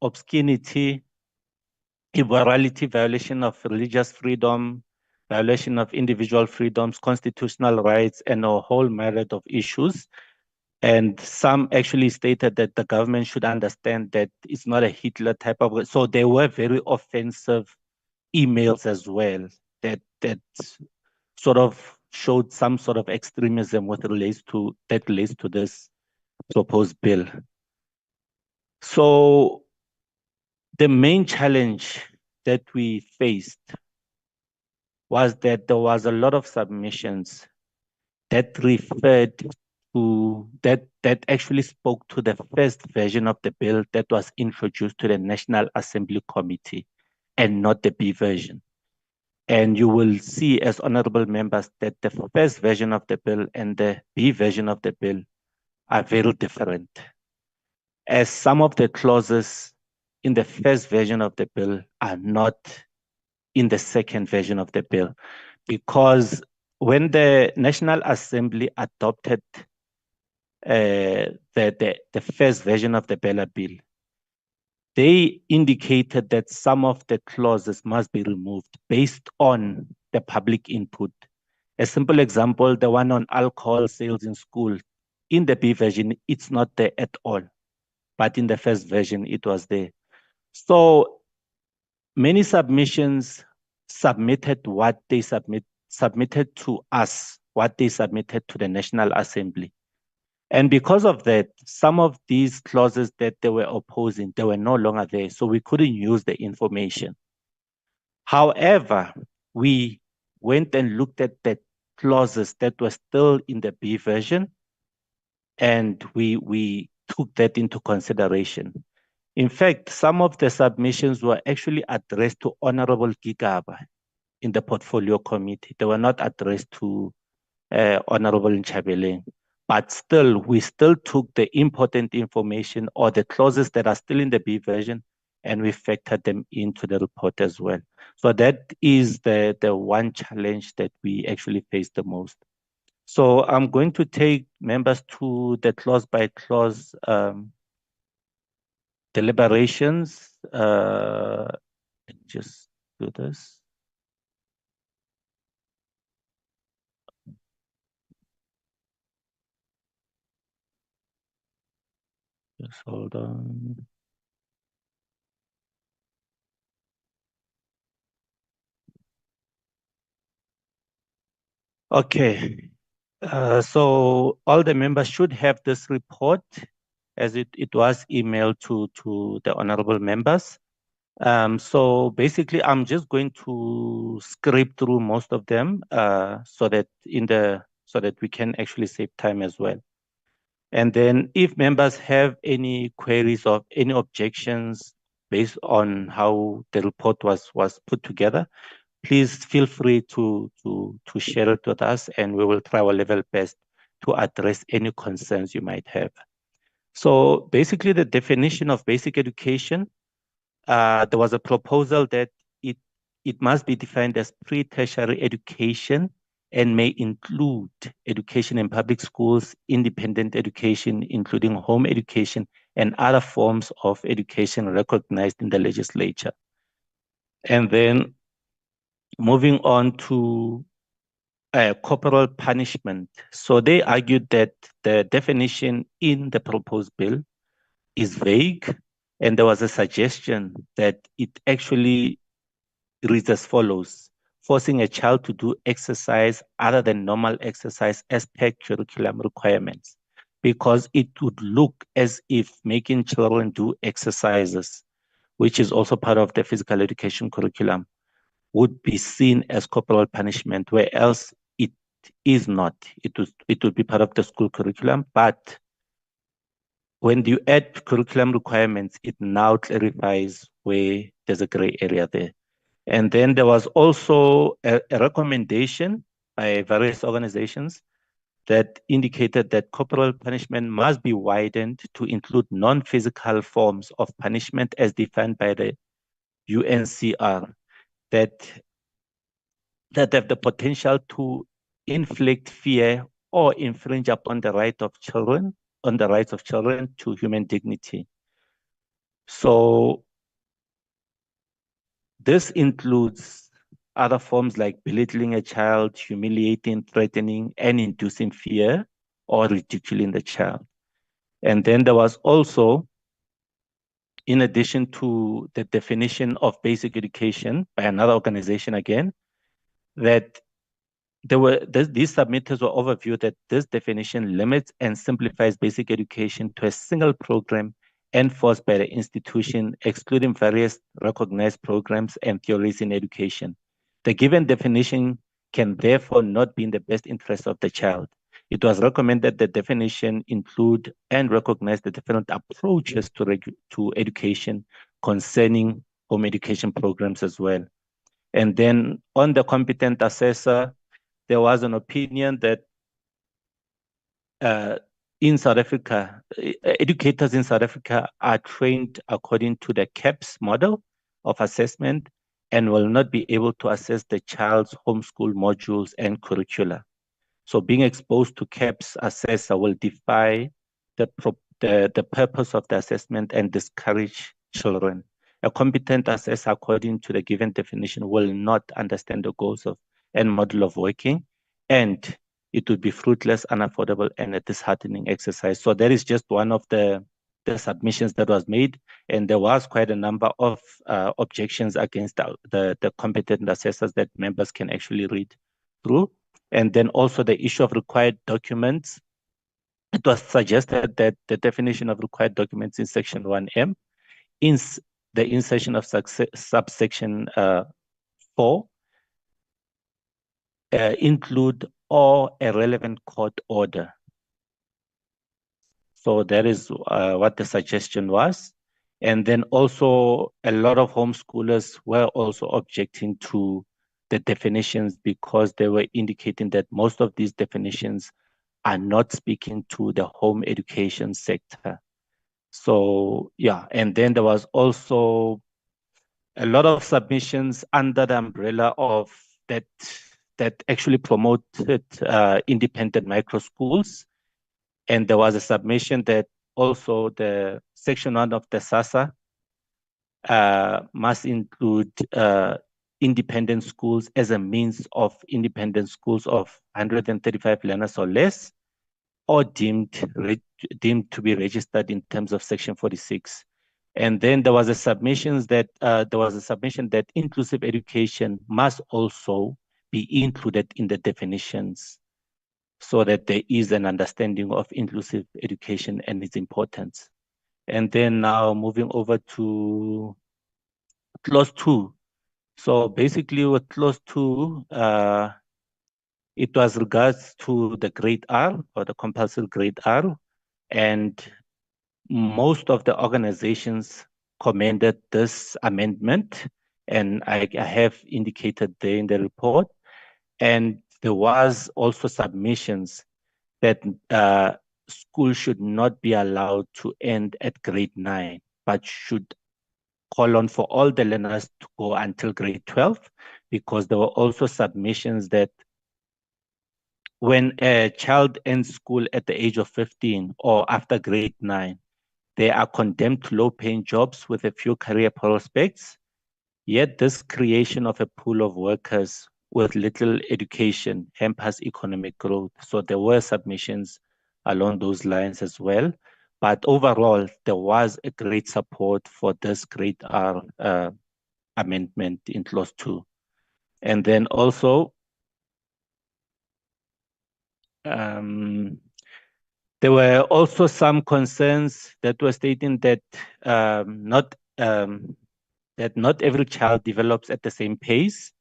obscenity, immorality, violation of religious freedom, violation of individual freedoms, constitutional rights, and a whole myriad of issues. And some actually stated that the government should understand that it's not a Hitler type of. So there were very offensive emails as well that sort of showed some sort of extremism that relates to this proposed bill. So the main challenge that we faced was that there was a lot of submissions that referred to that actually spoke to the first version of the bill that was introduced to the National Assembly Committee and not the B version. And you will see as honorable members that the first version of the bill and the B version of the bill are very different. As some of the clauses in the first version of the bill are not in the second version of the bill, because when the National Assembly adopted the first version of the Bella Bill, they indicated that some of the clauses must be removed based on the public input. A simple example, the one on alcohol sales in school, in the B version, it's not there at all, but in the first version, it was there. So many submissions submitted what they submitted to us, what they submitted to the National Assembly. And because of that, some of these clauses that they were opposing, they were no longer there, so we couldn't use the information. However, we went and looked at the clauses that were still in the B version, and we took that into consideration. In fact, some of the submissions were actually addressed to Honorable Gigaba in the Portfolio Committee. They were not addressed to Honorable Nchabeleng. But still, we still took the important information or the clauses that are still in the B version, and we factored them into the report as well. So that is the one challenge that we actually faced the most. So I'm going to take members to the clause by clause deliberations. Just do this. Just hold on. Okay. So all the members should have this report as it was emailed to the honorable members. So basically, I'm just going to scrape through most of them so that we can actually save time as well. And then if members have any queries or any objections based on how the report was put together, please feel free to share it with us, and we will try our level best to address any concerns you might have. So basically, the definition of basic education, there was a proposal that it must be defined as pre-tertiary education and may include education in public schools, independent education, including home education, and other forms of education recognized in the legislature. And then moving on to corporal punishment. So they argued that the definition in the proposed bill is vague, and there was a suggestion that it actually reads as follows: forcing a child to do exercise other than normal exercise as per curriculum requirements, because it would look as if making children do exercises, which is also part of the physical education curriculum, would be seen as corporal punishment, whereas it is not. It would be part of the school curriculum, but when you add curriculum requirements, it now clarifies where there's a gray area there. And then there was also a recommendation by various organizations that indicated that corporal punishment must be widened to include non-physical forms of punishment as defined by the UNCR that have the potential to inflict fear or infringe upon the rights of children to human dignity. So this includes other forms like belittling a child, humiliating, threatening, and inducing fear or ridiculing the child. And then there was also, in addition to the definition of basic education by another organization again, that these submitters were overviewed that this definition limits and simplifies basic education to a single program enforced by the institution, excluding various recognized programs and theories in education. The given definition can therefore not be in the best interest of the child. It was recommended that the definition include and recognize the different approaches to education concerning home education programs as well. And then on the competent assessor, there was an opinion that in South Africa, educators in South Africa are trained according to the CAPS model of assessment and will not be able to assess the child's homeschool modules and curricula. So being exposed to CAPS assessor will defy the purpose of the assessment and discourage children. A competent assessor, according to the given definition, will not understand the goals of and model of working, and it would be fruitless, unaffordable, and a disheartening exercise. So that is just one of the submissions that was made, and there was quite a number of objections against the competent assessors that members can actually read through. And then also the issue of required documents. It was suggested that the definition of required documents in section 1M, in the insertion of subsection 4, include or a relevant court order. So that is what the suggestion was. And then also a lot of homeschoolers were also objecting to the definitions because they were indicating that most of these definitions are not speaking to the home education sector. So yeah, and then there was also a lot of submissions under the umbrella of that actually promoted independent micro schools. And there was a submission that also the section 1 of the SASA must include independent schools as a means of independent schools of 135 learners or less, or deemed to be registered in terms of section 46. And then there was a submission that inclusive education must also be included in the definitions, so that there is an understanding of inclusive education and its importance. And then now moving over to clause 2. So basically with clause 2, it was regards to the grade R, or the compulsory grade R, and most of the organizations commended this amendment, and I have indicated there in the report. And there was also submissions that school should not be allowed to end at grade 9, but should call on for all the learners to go until grade 12, because there were also submissions that when a child ends school at the age of 15 or after grade 9, they are condemned to low-paying jobs with a few career prospects. Yet this creation of a pool of workers with little education hampers economic growth. So there were submissions along those lines as well. But overall, there was a great support for this grade R amendment in clause 2. And then also, there were also some concerns that were stating that not every child develops at the same pace.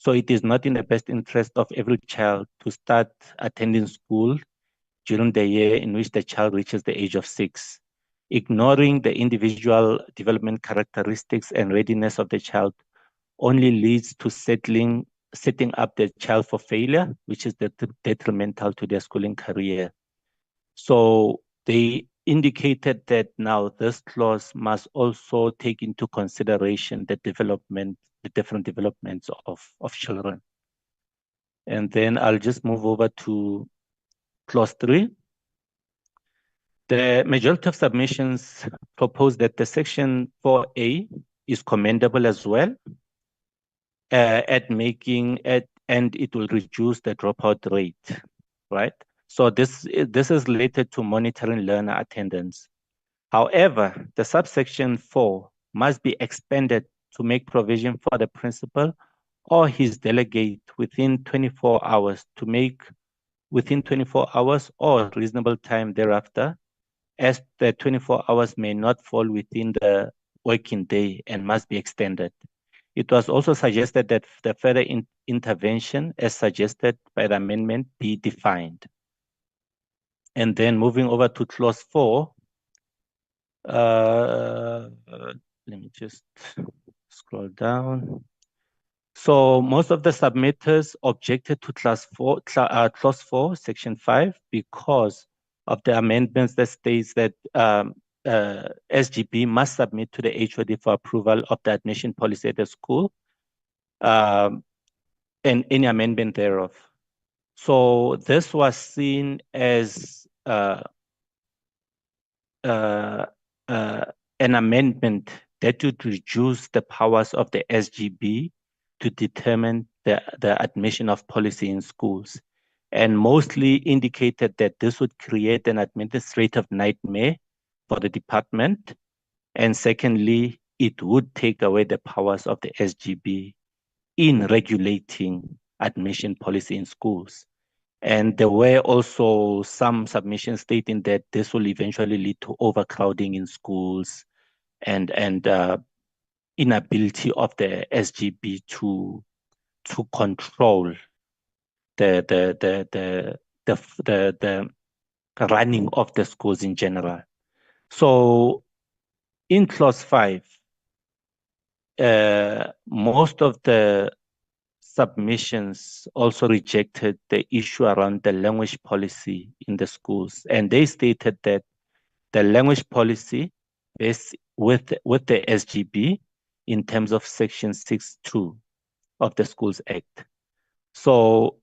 So it is not in the best interest of every child to start attending school during the year in which the child reaches the age of 6. Ignoring the individual development characteristics and readiness of the child only leads to setting up the child for failure, which is detrimental to their schooling career. So they indicated that now this clause must also take into consideration the different developments of children. And then I'll just move over to clause 3. The majority of submissions propose that the section 4A is commendable as well and it will reduce the dropout rate, right? So this is related to monitoring learner attendance. However, the subsection 4 must be expanded to make provision for the principal or his delegate within 24 hours to make within 24 hours or reasonable time thereafter, as the 24 hours may not fall within the working day and must be extended. It was also suggested that the further intervention as suggested by the amendment be defined. And then moving over to clause 4, let me just scroll down. So most of the submitters objected to clause 4, section 5, because of the amendments that states that SGB must submit to the HOD for approval of the admission policy at the school and any amendment thereof. So this was seen as an amendment that would reduce the powers of the SGB to determine the admission of policy in schools, and mostly indicated that this would create an administrative nightmare for the department. And secondly, it would take away the powers of the SGB in regulating admission policy in schools. And there were also some submissions stating that this will eventually lead to overcrowding in schools and inability of the SGB to control the running of the schools in general. So in clause 5, most of the submissions also rejected the issue around the language policy in the schools, and they stated that the language policy is with the SGB in terms of section 6.2 of the Schools Act. So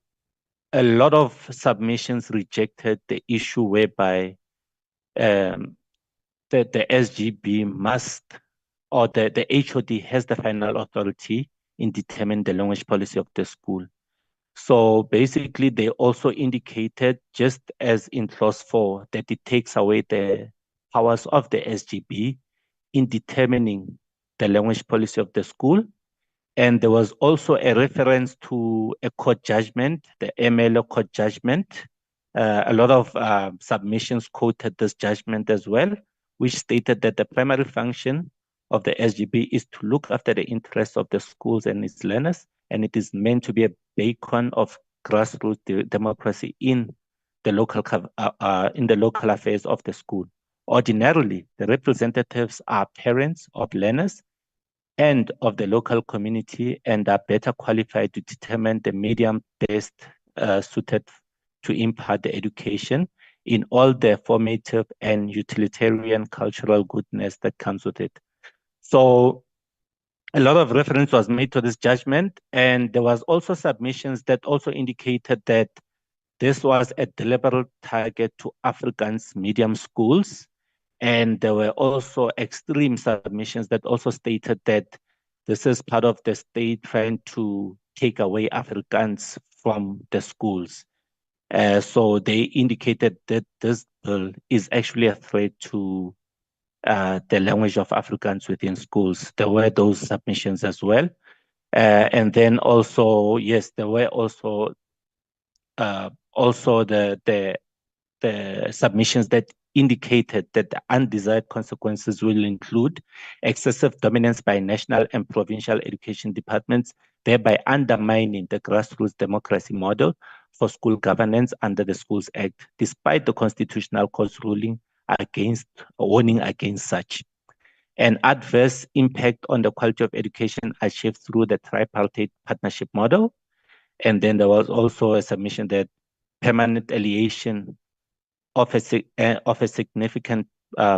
a lot of submissions rejected the issue whereby the SGB must, or the HOD has the final authority in determining the language policy of the school. So basically, they also indicated, just as in clause 4, that it takes away the powers of the SGB in determining the language policy of the school. And there was also a reference to a court judgment, the MLO court judgment. A lot of submissions quoted this judgment as well, which stated that the primary function of the SGB is to look after the interests of the schools and its learners, and it is meant to be a beacon of grassroots democracy in the local affairs of the school. Ordinarily, the representatives are parents of learners and of the local community, and are better qualified to determine the medium best suited to impart the education in all the formative and utilitarian cultural goodness that comes with it. So a lot of reference was made to this judgment, and there was also submissions that also indicated that this was a deliberate target to Afrikaans medium schools. And there were also extreme submissions that also stated that this is part of the state trying to take away Afrikaans from the schools. So they indicated that this bill is actually a threat to the language of Afrikaans within schools. There were those submissions as well. And then also, yes, there were also the submissions that indicated that the undesired consequences will include excessive dominance by national and provincial education departments, thereby undermining the grassroots democracy model for school governance under the Schools Act, despite the Constitutional Court's warning against such. An adverse impact on the quality of education achieved through the tripartite partnership model. And then there was also a submission that permanent alienation of a significant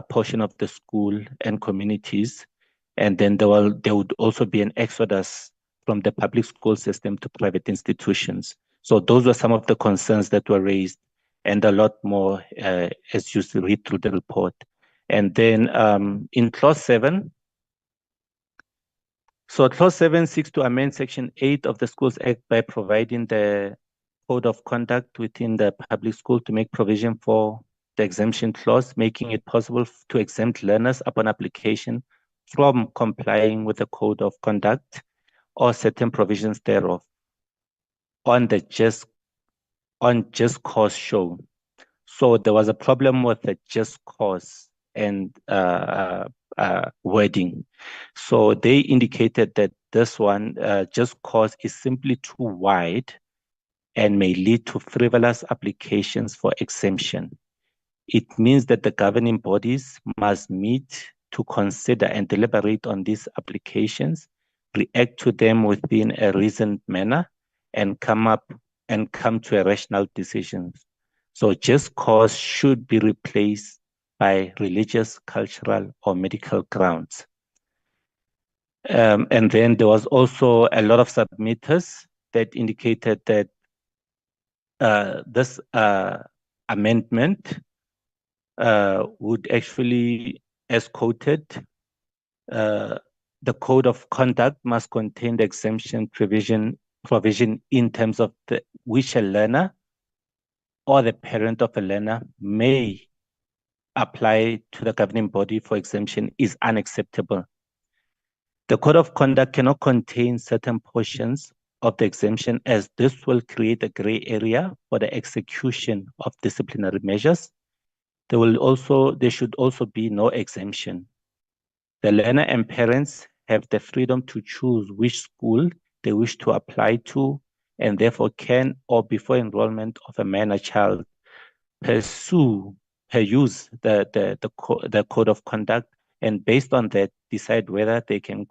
portion of the school and communities. And then there would also be an exodus from the public school system to private institutions. So those were some of the concerns that were raised, and a lot more as you read through the report. And then in clause 7, so clause 7 seeks to amend section 8 of the Schools Act by providing the code of conduct within the public school to make provision for the exemption clause, making it possible to exempt learners upon application from complying with the code of conduct or certain provisions thereof on just cause shown. So there was a problem with the just cause and wording. So they indicated that this one, just cause, is simply too wide and may lead to frivolous applications for exemption. It means that the governing bodies must meet to consider and deliberate on these applications, react to them within a reasoned manner, and come to a rational decision. So just cause should be replaced by religious, cultural, or medical grounds. And then there was also a lot of submitters that indicated that this amendment would actually, as quoted, the code of conduct must contain the exemption provision in terms of which a learner or the parent of a learner may apply to the governing body for exemption is unacceptable. The code of conduct cannot contain certain portions of the exemption, as this will create a gray area for the execution of disciplinary measures. There should also be no exemption. The learner and parents have the freedom to choose which school they wish to apply to, and therefore can, or before enrollment of a minor child, pursue the code of conduct, and based on that, decide whether they can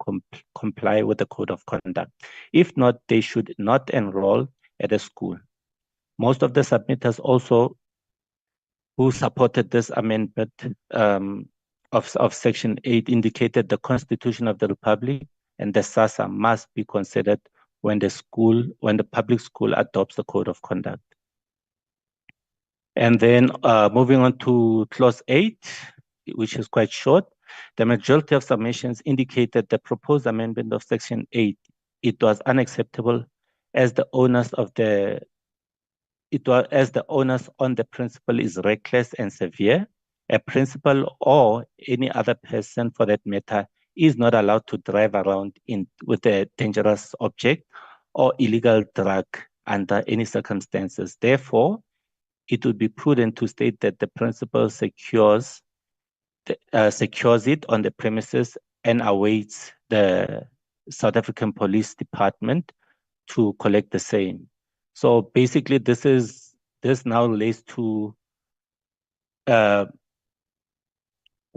comply with the code of conduct. If not, they should not enroll at a school. Most of the submitters also who supported this amendment of Section 8 indicated the Constitution of the Republic and the SASSA must be considered when the public school adopts the code of conduct. And then moving on to Clause 8, which is quite short, the majority of submissions indicated the proposed amendment of Section 8, it was unacceptable as the onus on the principal is reckless and severe. A principal or any other person for that matter is not allowed to drive around with a dangerous object or illegal drug under any circumstances. Therefore, it would be prudent to state that the principal secures it on the premises and awaits the South African Police Department to collect the same. So basically, this now relates to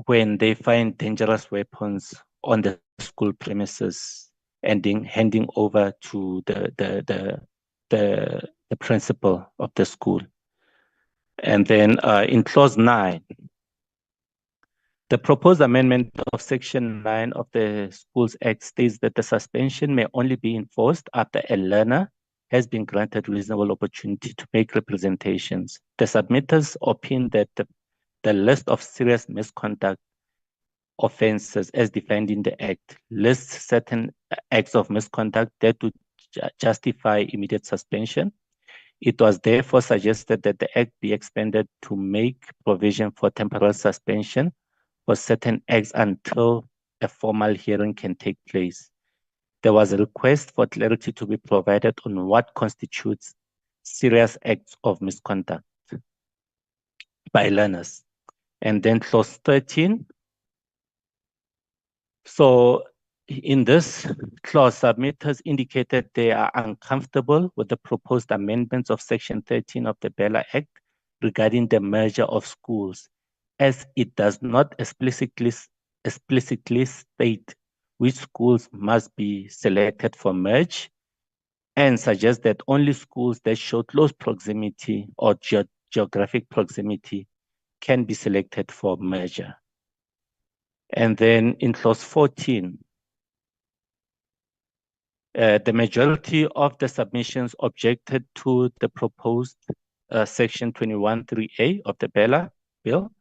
when they find dangerous weapons on the school premises and then handing over to the principal of the school. And then in Clause 9, the proposed amendment of Section 9 of the Schools Act states that the suspension may only be enforced after a learner has been granted reasonable opportunity to make representations. The submitters opine that the list of serious misconduct offenses as defined in the Act lists certain acts of misconduct that would justify immediate suspension. It was therefore suggested that the Act be expanded to make provision for temporary suspension for certain acts until a formal hearing can take place. There was a request for clarity to be provided on what constitutes serious acts of misconduct by learners. And then Clause 13. So in this clause, submitters indicated they are uncomfortable with the proposed amendments of Section 13 of the Bella Act regarding the merger of schools, as it does not explicitly state which schools must be selected for merge, and suggest that only schools that show close proximity or geographic proximity can be selected for merger. And then in Clause 14, the majority of the submissions objected to the proposed Section 21(3)(a) of the Bella Bill,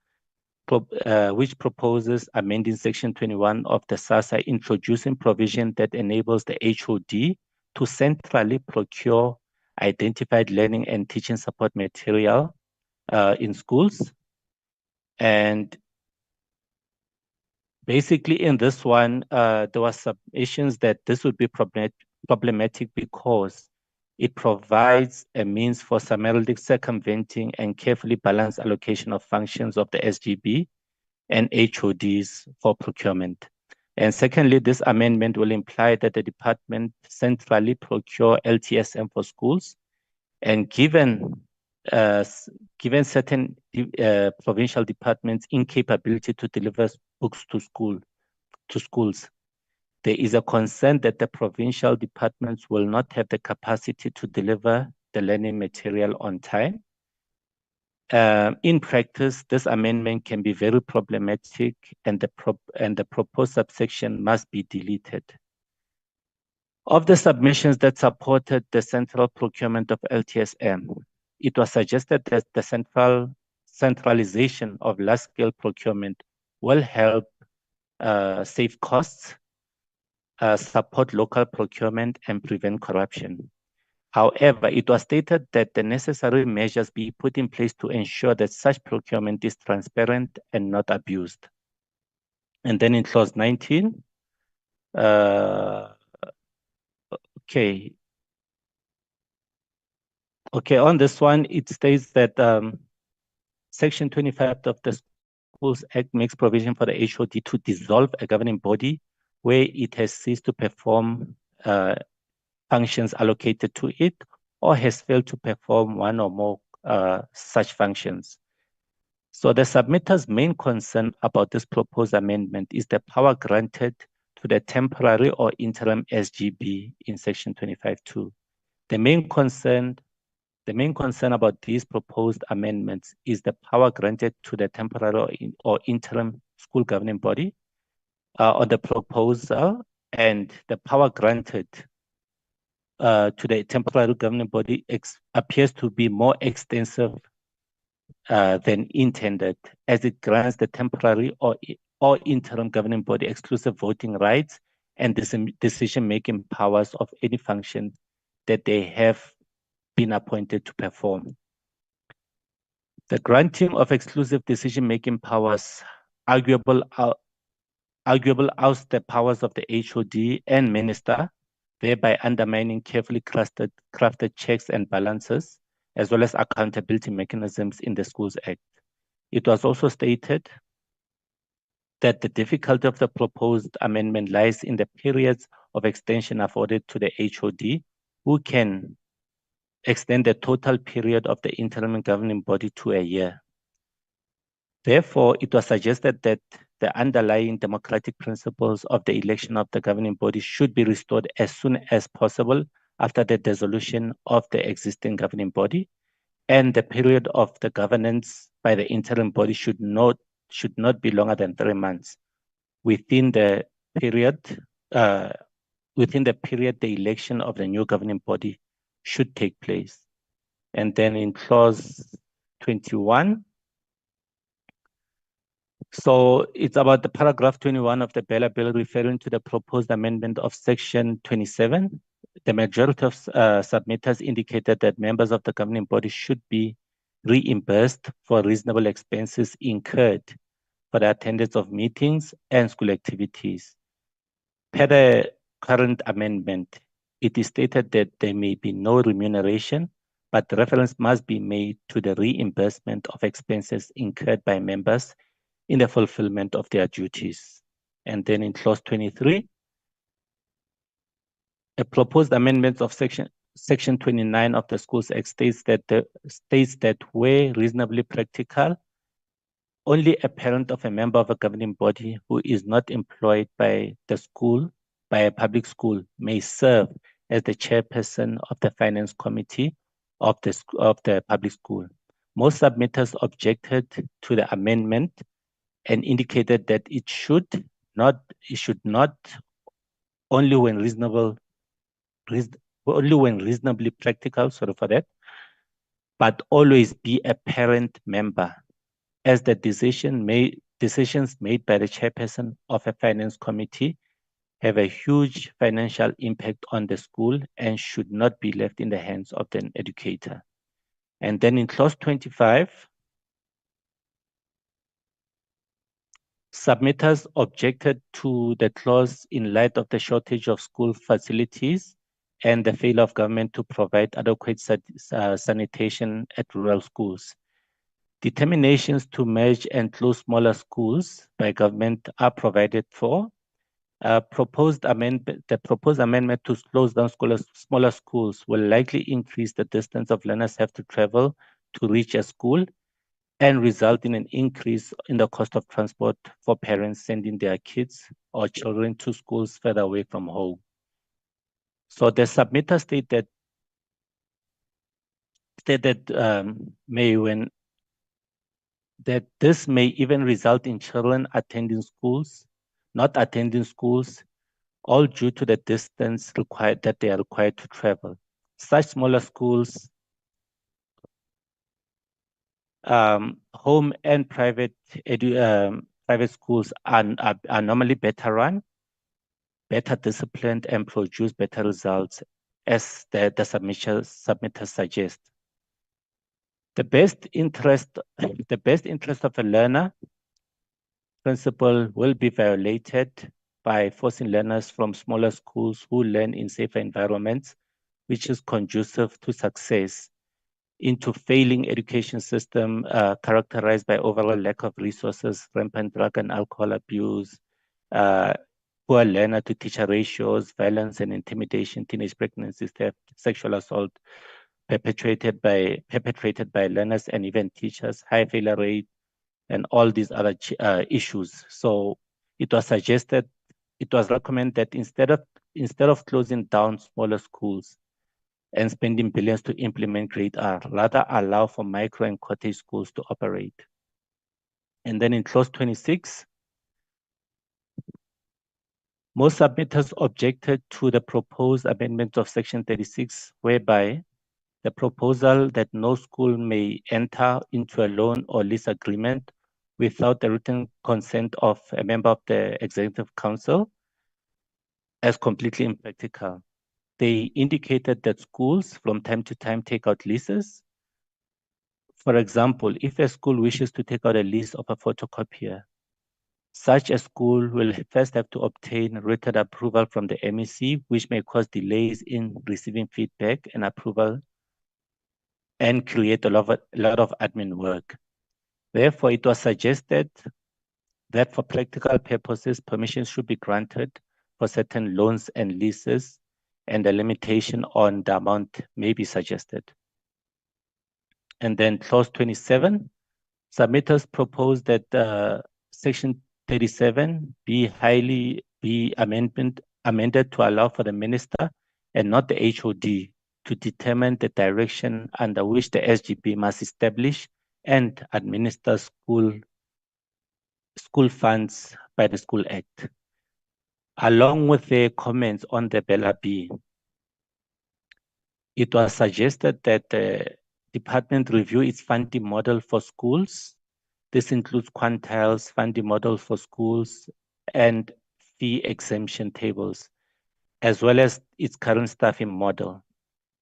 which proposes amending Section 21 of the SASSA, introducing provision that enables the HOD to centrally procure identified learning and teaching support material in schools. And basically in this one, there were submissions that this would be problematic because it provides a means for summarily circumventing and carefully balanced allocation of functions of the SGB and HODs for procurement. And secondly, this amendment will imply that the department centrally procure LTSM for schools, and given certain provincial departments' incapability to deliver books to schools, there is a concern that the provincial departments will not have the capacity to deliver the learning material on time. In practice, this amendment can be very problematic, and the proposed subsection must be deleted. Of the submissions that supported the central procurement of LTSM, it was suggested that the centralization of large-scale procurement will help save costs, support local procurement, and prevent corruption. However, it was stated that the necessary measures be put in place to ensure that such procurement is transparent and not abused. And then in clause 19, okay, on this one, it states that Section 25 of the Schools Act makes provision for the HOD to dissolve a governing body where it has ceased to perform functions allocated to it or has failed to perform one or more such functions. So the submitter's main concern about this proposed amendment is the power granted to the temporary or interim SGB in Section 25(2). The main concern about these proposed amendments is the power granted to the temporary or interim school governing body on the proposal, and the power granted to the temporary governing body appears to be more extensive than intended, as it grants the temporary or interim governing body exclusive voting rights and decision-making powers of any function that they have been appointed to perform. The granting of exclusive decision-making powers arguable oust the powers of the HOD and minister, thereby undermining carefully crafted checks and balances, as well as accountability mechanisms in the Schools Act. It was also stated that the difficulty of the proposed amendment lies in the periods of extension afforded to the HOD, who can extend the total period of the interim governing body to a year. Therefore, it was suggested that the underlying democratic principles of the election of the governing body should be restored as soon as possible after the dissolution of the existing governing body, and the period of the governance by the interim body should not be longer than 3 months. Within the period, the election of the new governing body should take place. And then in clause 21, so it's about the paragraph 21 of the Bella Bill referring to the proposed amendment of section 27. The majority of submitters indicated that members of the governing body should be reimbursed for reasonable expenses incurred for the attendance of meetings and school activities. Per the current amendment, it is stated that there may be no remuneration, but reference must be made to the reimbursement of expenses incurred by members in the fulfillment of their duties. And then in clause 23, a proposed amendment of section 29 of the Schools Act states that where reasonably practical, only a parent of a member of a governing body who is not employed by a public school may serve as the chairperson of the finance committee of the public school. Most submitters objected to the amendment and indicated that it should not only when reasonably practical, sorry for that, but always be a parent member, as the decisions made by the chairperson of a finance committee have a huge financial impact on the school and should not be left in the hands of the educator. And then in clause 25, submitters objected to the clause in light of the shortage of school facilities and the failure of government to provide adequate sanitation at rural schools. Determinations to merge and close smaller schools by government are provided for. The proposed amendment to close down smaller schools will likely increase the distance of learners have to travel to reach a school and result in an increase in the cost of transport for parents sending their kids or children to schools further away from home. So the submitter stated that this may even result in children not attending schools, all due to the distance that they are required to travel. Such smaller schools, home and private schools are normally better run, better disciplined, and produce better results, as the submitters suggest. The best interest of a learner principle will be violated by forcing learners from smaller schools who learn in safer environments, which is conducive to success, into failing education system characterized by overall lack of resources, rampant drug and alcohol abuse, poor learner to teacher ratios, violence and intimidation, teenage pregnancy, theft, sexual assault perpetrated by learners and even teachers, high failure rate, and all these other issues. So it was recommended that instead of closing down smaller schools and spending billions to implement Grade R, rather allow for micro and cottage schools to operate. And then in clause 26, most submitters objected to the proposed amendment of section 36, whereby the proposal that no school may enter into a loan or lease agreement without the written consent of a member of the Executive Council as completely impractical. They indicated that schools from time to time take out leases. For example, if a school wishes to take out a lease of a photocopier, such a school will first have to obtain written approval from the MEC, which may cause delays in receiving feedback and approval and create a lot of admin work. Therefore, it was suggested that for practical purposes, permissions should be granted for certain loans and leases, and a limitation on the amount may be suggested. And then clause 27, submitters propose that section 37 be amended to allow for the minister and not the HOD to determine the direction under which the SGB must establish and administer school funds by the School Act. Along with the comments on the Bella B, it was suggested that the department review its funding model for schools. This includes quantiles, funding model for schools, and fee exemption tables, as well as its current staffing model.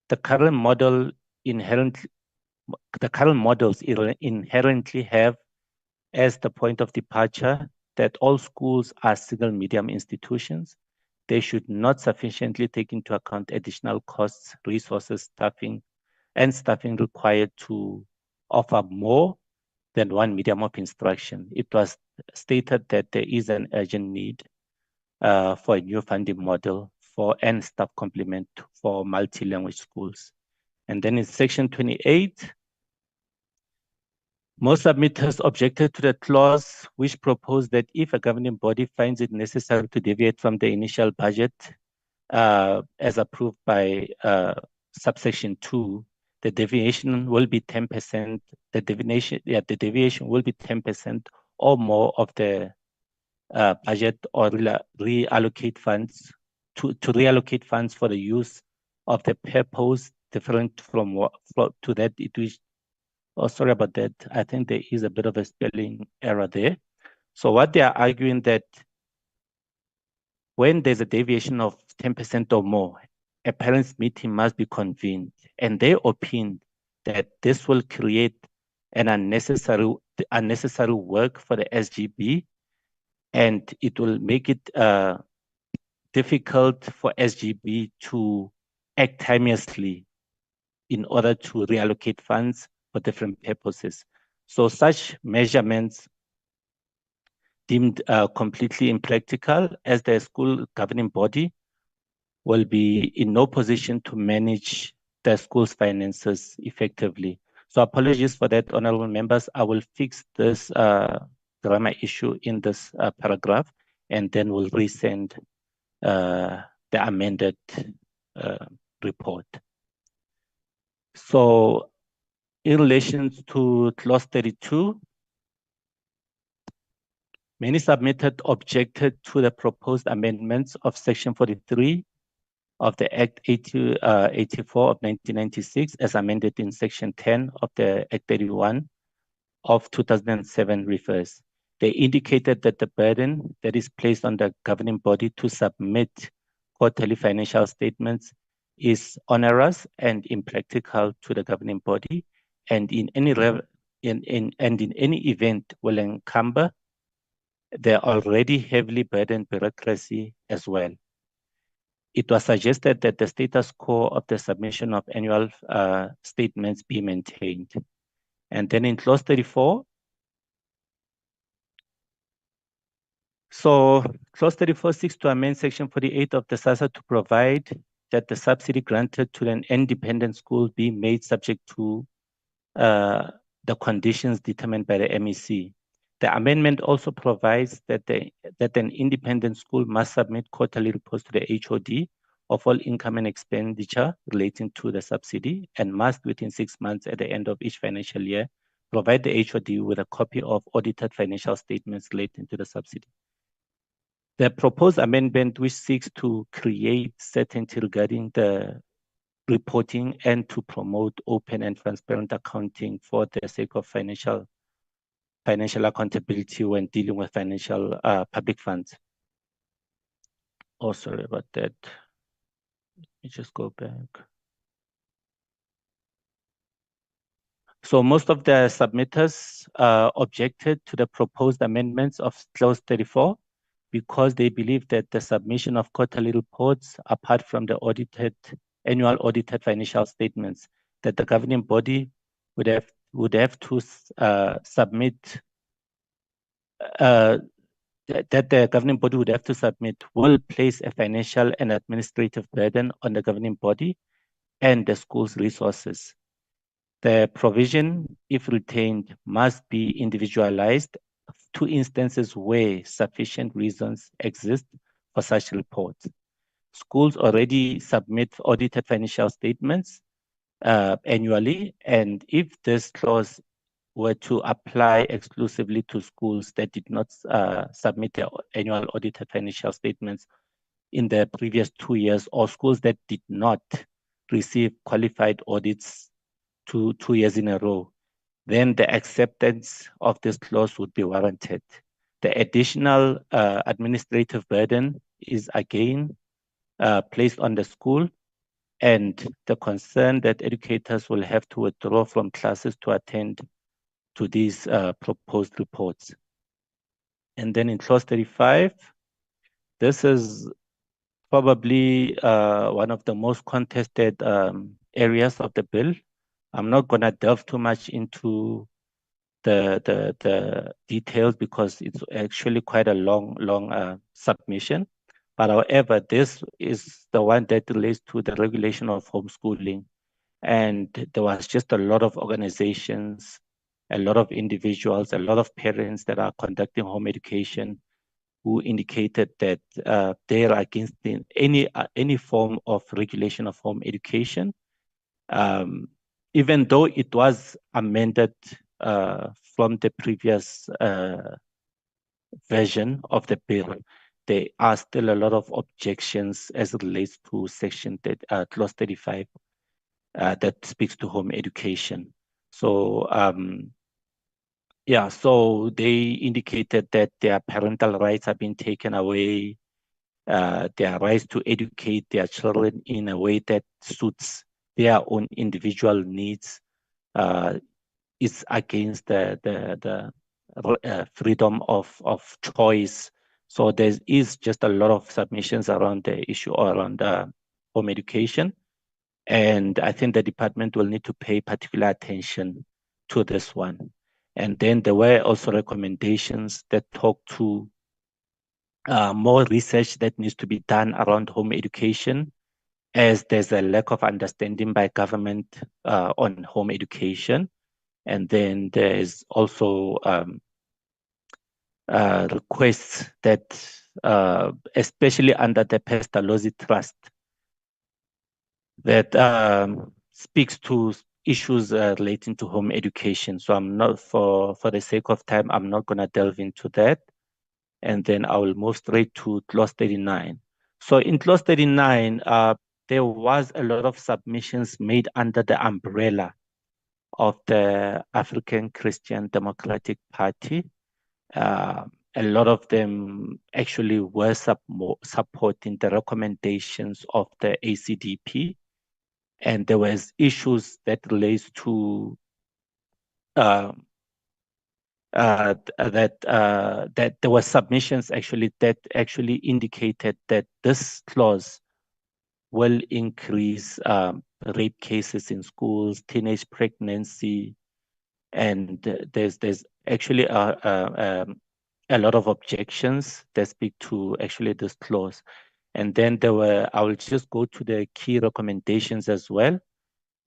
The current models inherently have as the point of departure that all schools are single medium institutions. They should not sufficiently take into account additional costs, resources, staffing required to offer more than one medium of instruction. It was stated that there is an urgent need for a new funding model and staff complement for multi-language schools. And then in section 28, most submitters objected to the clause which proposed that if a governing body finds it necessary to deviate from the initial budget as approved by subsection 2, the deviation will be 10%. The deviation will be 10% or more of the budget, or reallocate funds to reallocate funds for the use of the purpose different from to that it was. Oh, sorry about that. I think there is a bit of a spelling error there. So what they are arguing that when there's a deviation of 10% or more, a parents' meeting must be convened, and they opined that this will create an unnecessary work for the SGB, and it will make it difficult for SGB to act timeously in order to reallocate funds for different purposes. So such measurements deemed completely impractical, as the school governing body will be in no position to manage the school's finances effectively. So apologies for that, honorable members. I will fix this grammar issue in this paragraph, and then we'll resend the amended report. So in relation to clause 32, many submitted objected to the proposed amendments of section 43 of the Act 84 of 1996 as amended in section 10 of the Act 31 of 2007 refers. They indicated that the burden that is placed on the governing body to submit quarterly financial statements is onerous and impractical to the governing body, and in any event will encumber the already heavily burdened bureaucracy as well. It was suggested that the status quo of the submission of annual statements be maintained. And then in clause 34, so clause 34 seeks to amend section 48 of the SASSA to provide that the subsidy granted to an independent school be made subject to the conditions determined by the MEC. The amendment also provides that an independent school must submit quarterly reports to the HOD of all income and expenditure relating to the subsidy, and must, within 6 months at the end of each financial year, provide the HOD with a copy of audited financial statements relating to the subsidy. The proposed amendment, which seeks to create certainty regarding the reporting and to promote open and transparent accounting for the sake of financial accountability when dealing with financial public funds. Oh, sorry about that. Let me just go back. So most of the submitters objected to the proposed amendments of clause 34 because they believe that the submission of quarterly reports, apart from the annual audited financial statements, that the governing body would have to submit that the governing body would have to submit will place a financial and administrative burden on the governing body and the school's resources. The provision, if retained, must be individualized to instances where sufficient reasons exist for such reports. Schools already submit audited financial statements annually, and if this clause were to apply exclusively to schools that did not submit their annual audited financial statements in the previous 2 years, or schools that did not receive qualified audits 2 years in a row, then the acceptance of this clause would be warranted. The additional administrative burden is again placed on the school, and the concern that educators will have to withdraw from classes to attend to these proposed reports. And then in clause 35, this is probably one of the most contested areas of the bill. I'm not going to delve too much into the details because it's actually quite a long submission. But however, this is the one that relates to the regulation of homeschooling. And there was just a lot of organizations, a lot of individuals, a lot of parents that are conducting home education who indicated that they are against any form of regulation of home education. Even though it was amended from the previous version of the bill, there are still a lot of objections as it relates to section clause 35 that speaks to home education. So so they indicated that their parental rights have been taken away. their rights to educate their children in a way that suits their own individual needs is against the freedom of choice. So there is just a lot of submissions around the issue around home education. And I think the department will need to pay particular attention to this one. And then there were also recommendations that talk to more research that needs to be done around home education, as there's a lack of understanding by government on home education. And then there's also requests that, especially under the Pestalozzi Trust, that speaks to issues relating to home education. So I'm not, for the sake of time, I'm not going to delve into that. And then I will move straight to clause 39. So in clause 39, there was a lot of submissions made under the umbrella of the African Christian Democratic Party. A lot of them actually were supporting the recommendations of the ACDP. And there was issues that relates to that there were submissions actually that actually indicated that this clause will increase rape cases in schools, teenage pregnancy, and there's actually a lot of objections that speak to actually this clause. And then there were, I will just go to the key recommendations as well,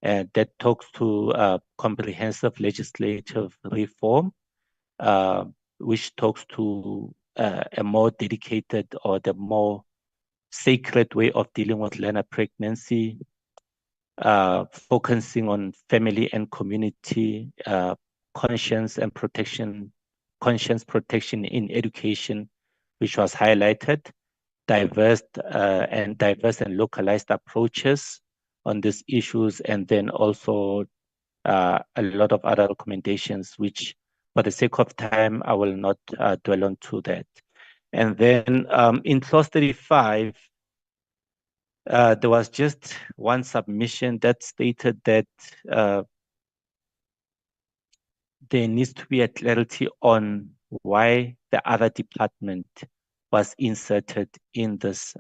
that talks to comprehensive legislative reform, which talks to a more dedicated or the more sacred way of dealing with learner pregnancy, focusing on family and community, conscience protection in education, which was highlighted, diverse and localized approaches on these issues, and then also a lot of other recommendations, which for the sake of time, I will not dwell on to that. And then in clause 35, there was just one submission that stated that there needs to be a clarity on why the other department was inserted in this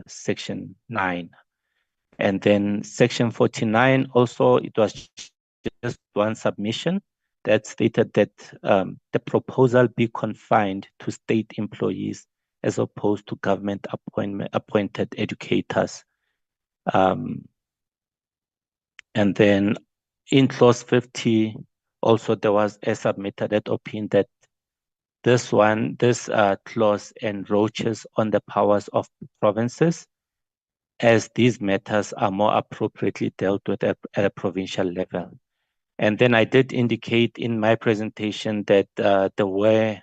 section 9. And then section 49 also, it was just one submission that stated that the proposal be confined to state employees as opposed to government appointed educators. And then in clause 50, also there was a submitter that opined that this clause encroaches on the powers of provinces, as these matters are more appropriately dealt with at a provincial level. And then I did indicate in my presentation that there were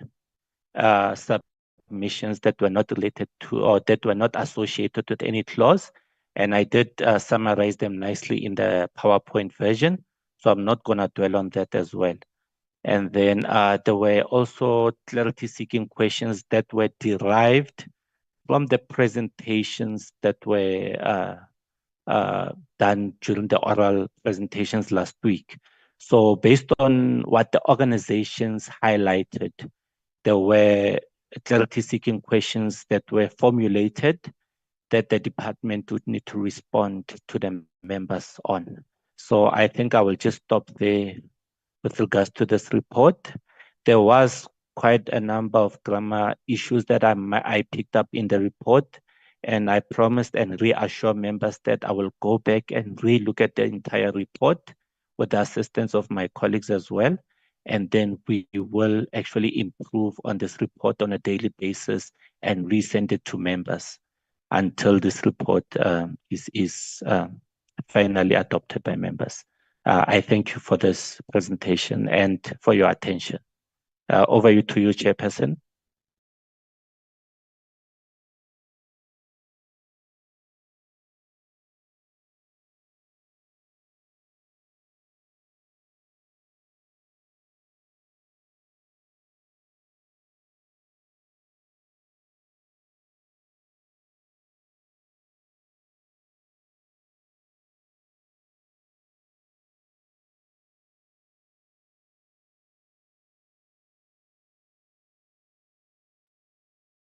submissions that were not related to or that were not associated with any clause. And I did summarize them nicely in the PowerPoint version. So I'm not going to dwell on that as well. And then there were also clarity-seeking questions that were derived from the presentations that were done during the oral presentations last week. So based on what the organizations highlighted, there were clarity-seeking questions that were formulated that the department would need to respond to the members on. So I think I will just stop there with regards to this report. There was quite a number of grammar issues that I picked up in the report, and I promised and reassure members that I will go back and re-look at the entire report with the assistance of my colleagues as well. And then we will actually improve on this report on a daily basis and resend it to members until this report is finally adopted by members. I thank you for this presentation and for your attention. Over to you, Chairperson.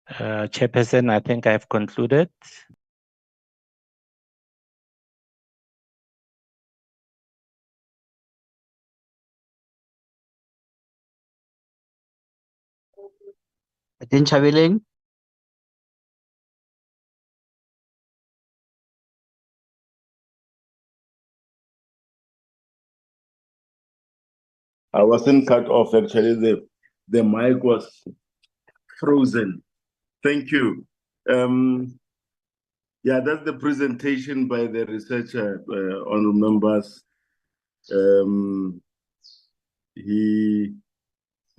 Chairperson, I think I've concluded. Chabeling. I wasn't cut off, actually. The mic was frozen. Thank you. Yeah, that's the presentation by the researcher, honorable members.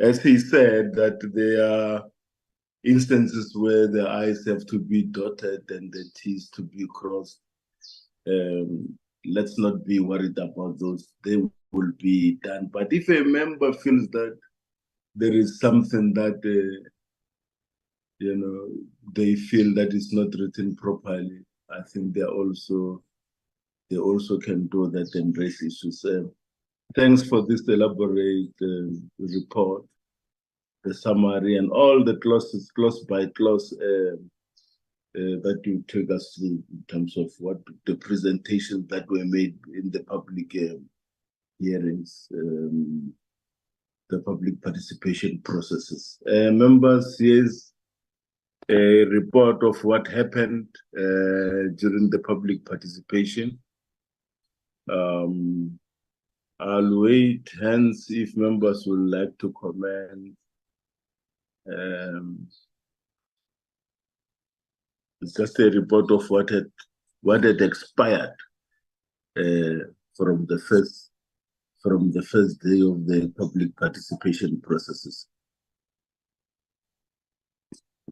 As he said, that there are instances where the I's have to be dotted and the T's to be crossed. Let's not be worried about those. They will be done. But if a member feels that there is something that they feel that is not written properly, I think they also can do that and raise issues. Thanks for this elaborate report, the summary, and all the clauses, clause by clause, that you took us through in terms of what the presentations that were made in the public hearings, the public participation processes. Members, here's a report of what happened during the public participation. I'll wait hands if members would like to comment. It's just a report of what had expired from the first day of the public participation processes.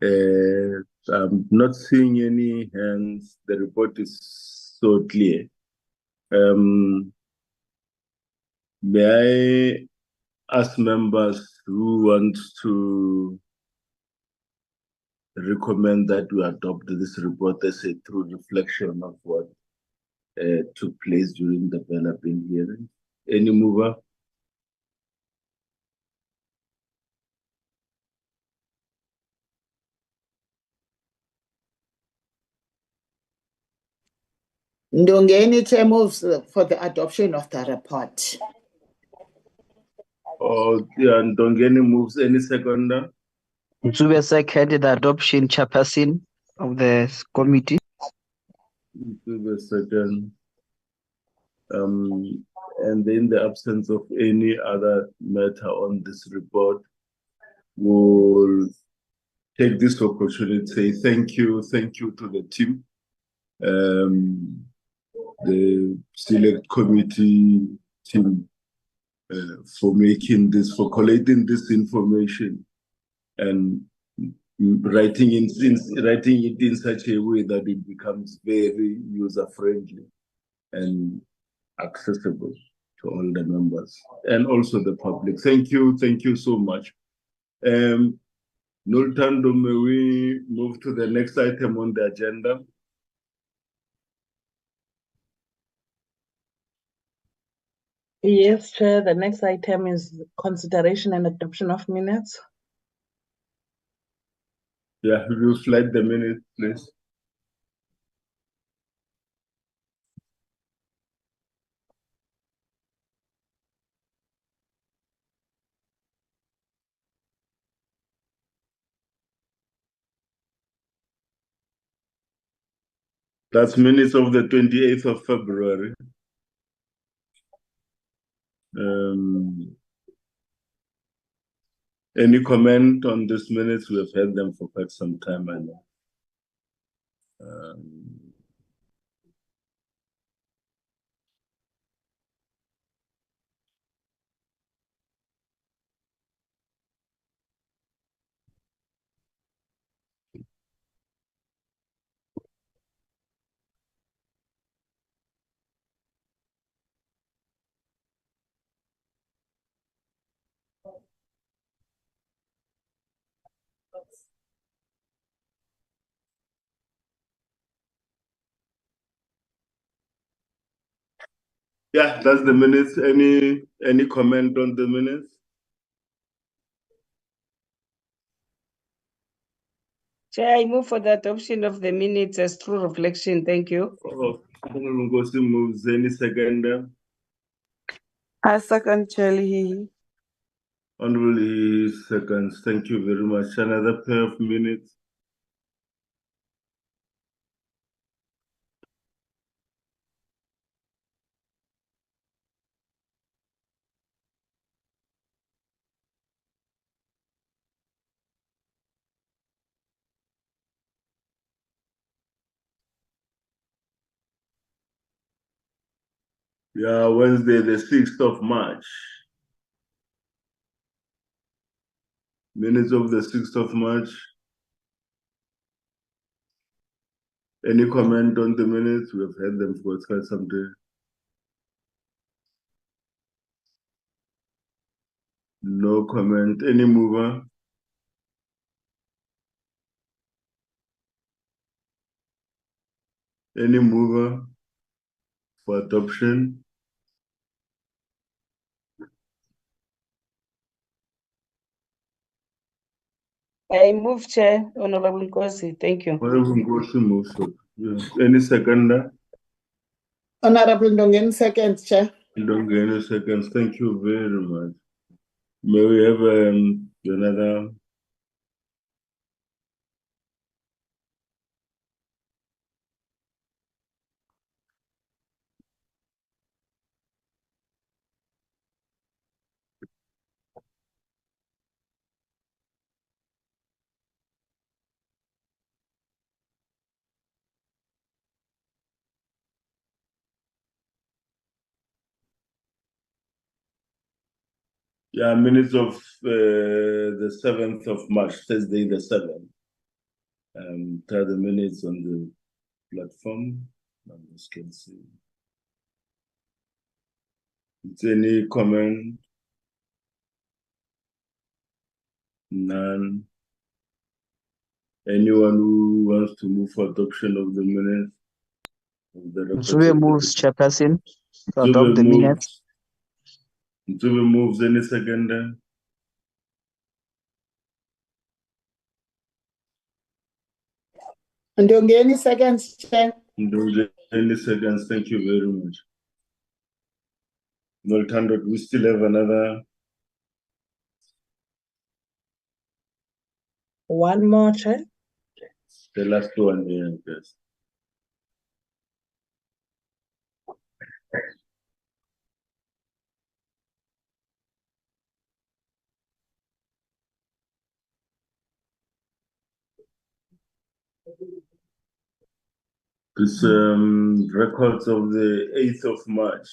I'm not seeing any hands. The report is so clear. May I ask members who want to recommend that we adopt this report as a true reflection of what took place during the developing hearing? Any mover? Ndongeni Chair moves for the adoption of the report. Oh, yeah, Ndongeni moves. Any seconder? Zube seconded the adoption, Chairperson of the committee. Zube second. And in the absence of any other matter on this report, we'll take this opportunity to say thank you to the team, the select committee team, for making this, for collating this information and writing it in such a way that it becomes very user-friendly and accessible to all the members and also the public. Thank you so much. Noltando, may we move to the next item on the agenda? Yes, Chair. The next item is consideration and adoption of minutes. Yeah, will you flag the minute, please? That's minutes of the 28th of February. Any comment on these minutes? We have had them for quite some time, I know. Yeah, that's the minutes. Any comment on the minutes? Chair, I move for the adoption of the minutes as true reflection. Thank you. Honorable Ngozi moves. Any seconder? I second Chair Leahy. Honorable Leahy seconds. Thank you very much. Another pair of minutes. Yeah, Wednesday, the 6th of March. Minutes of the 6th of March. Any comment on the minutes? We have had them for quite some time. No comment. Any mover? Any mover for adoption? I move, Chair, Honorable Ngozi. Thank you. Honorable Ngozi moves. Yeah. Any seconder? Honorable Ndongeni seconds, Chair. Don't get any seconds. Thank you very much. May we have another? Yeah, minutes of the 7th of March, Thursday the 7th. Try the minutes on the platform. Members can see. Is there any comment? None. Anyone who wants to move for adoption of the minutes? Ncube moves, Chairperson, to adopt the minutes. Ncube moves. Any seconder? Ndongeni seconds, Chair. Any seconds? Thank you very much. Noltando, we still have another. One more, Chair. The last one here, yes. This records of the 8th of March.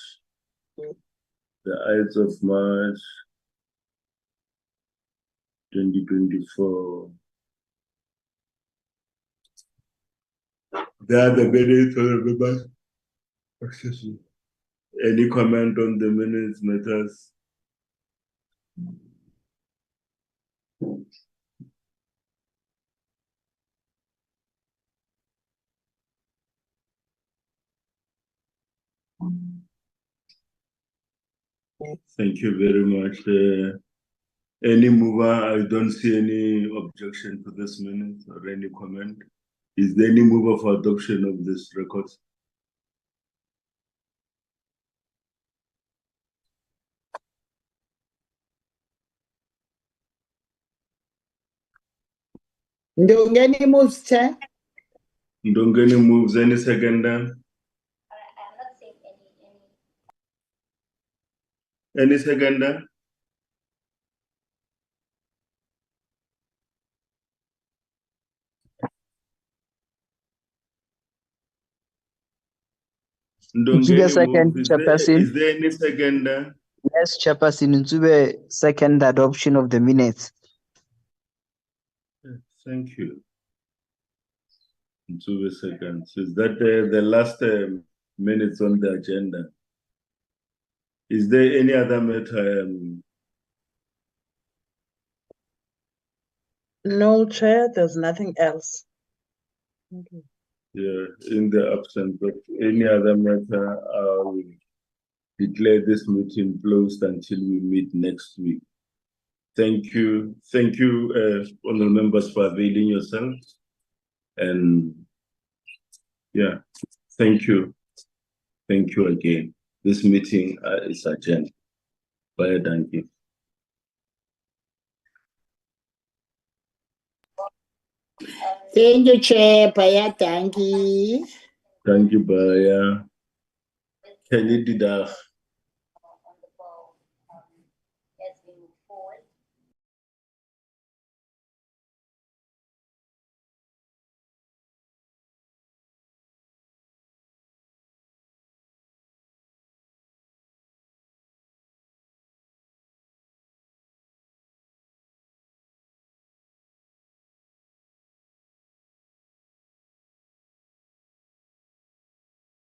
The 8th of March, 2024. There are the minutes of the members. Excuse me. Any comment on the minutes matters? Thank you very much. Any mover? I don't see any objection to this minute or any comment. Is there any mover for adoption of this record? Ndongeni moves, Chair. Ndongeni moves. Any seconder? I'm not seeing Any seconder? Ncube second, Chairperson. Is there any seconder? Yes, Chairperson, Ncube second adoption of the minutes. Thank you. Ncube seconds. Is that the last minutes on the agenda? Is there any other matter? No, Chair, there's nothing else. Okay. Yeah, in the absence of any other matter, I will declare this meeting closed until we meet next week. Thank you. Thank you, honourable members, for availing yourselves. And yeah, thank you. Thank you again. This meeting is adjourned. Bye, thank you. Thank you, Chair. Baya, thank you. Thank you, Baya. Kelly Didaf.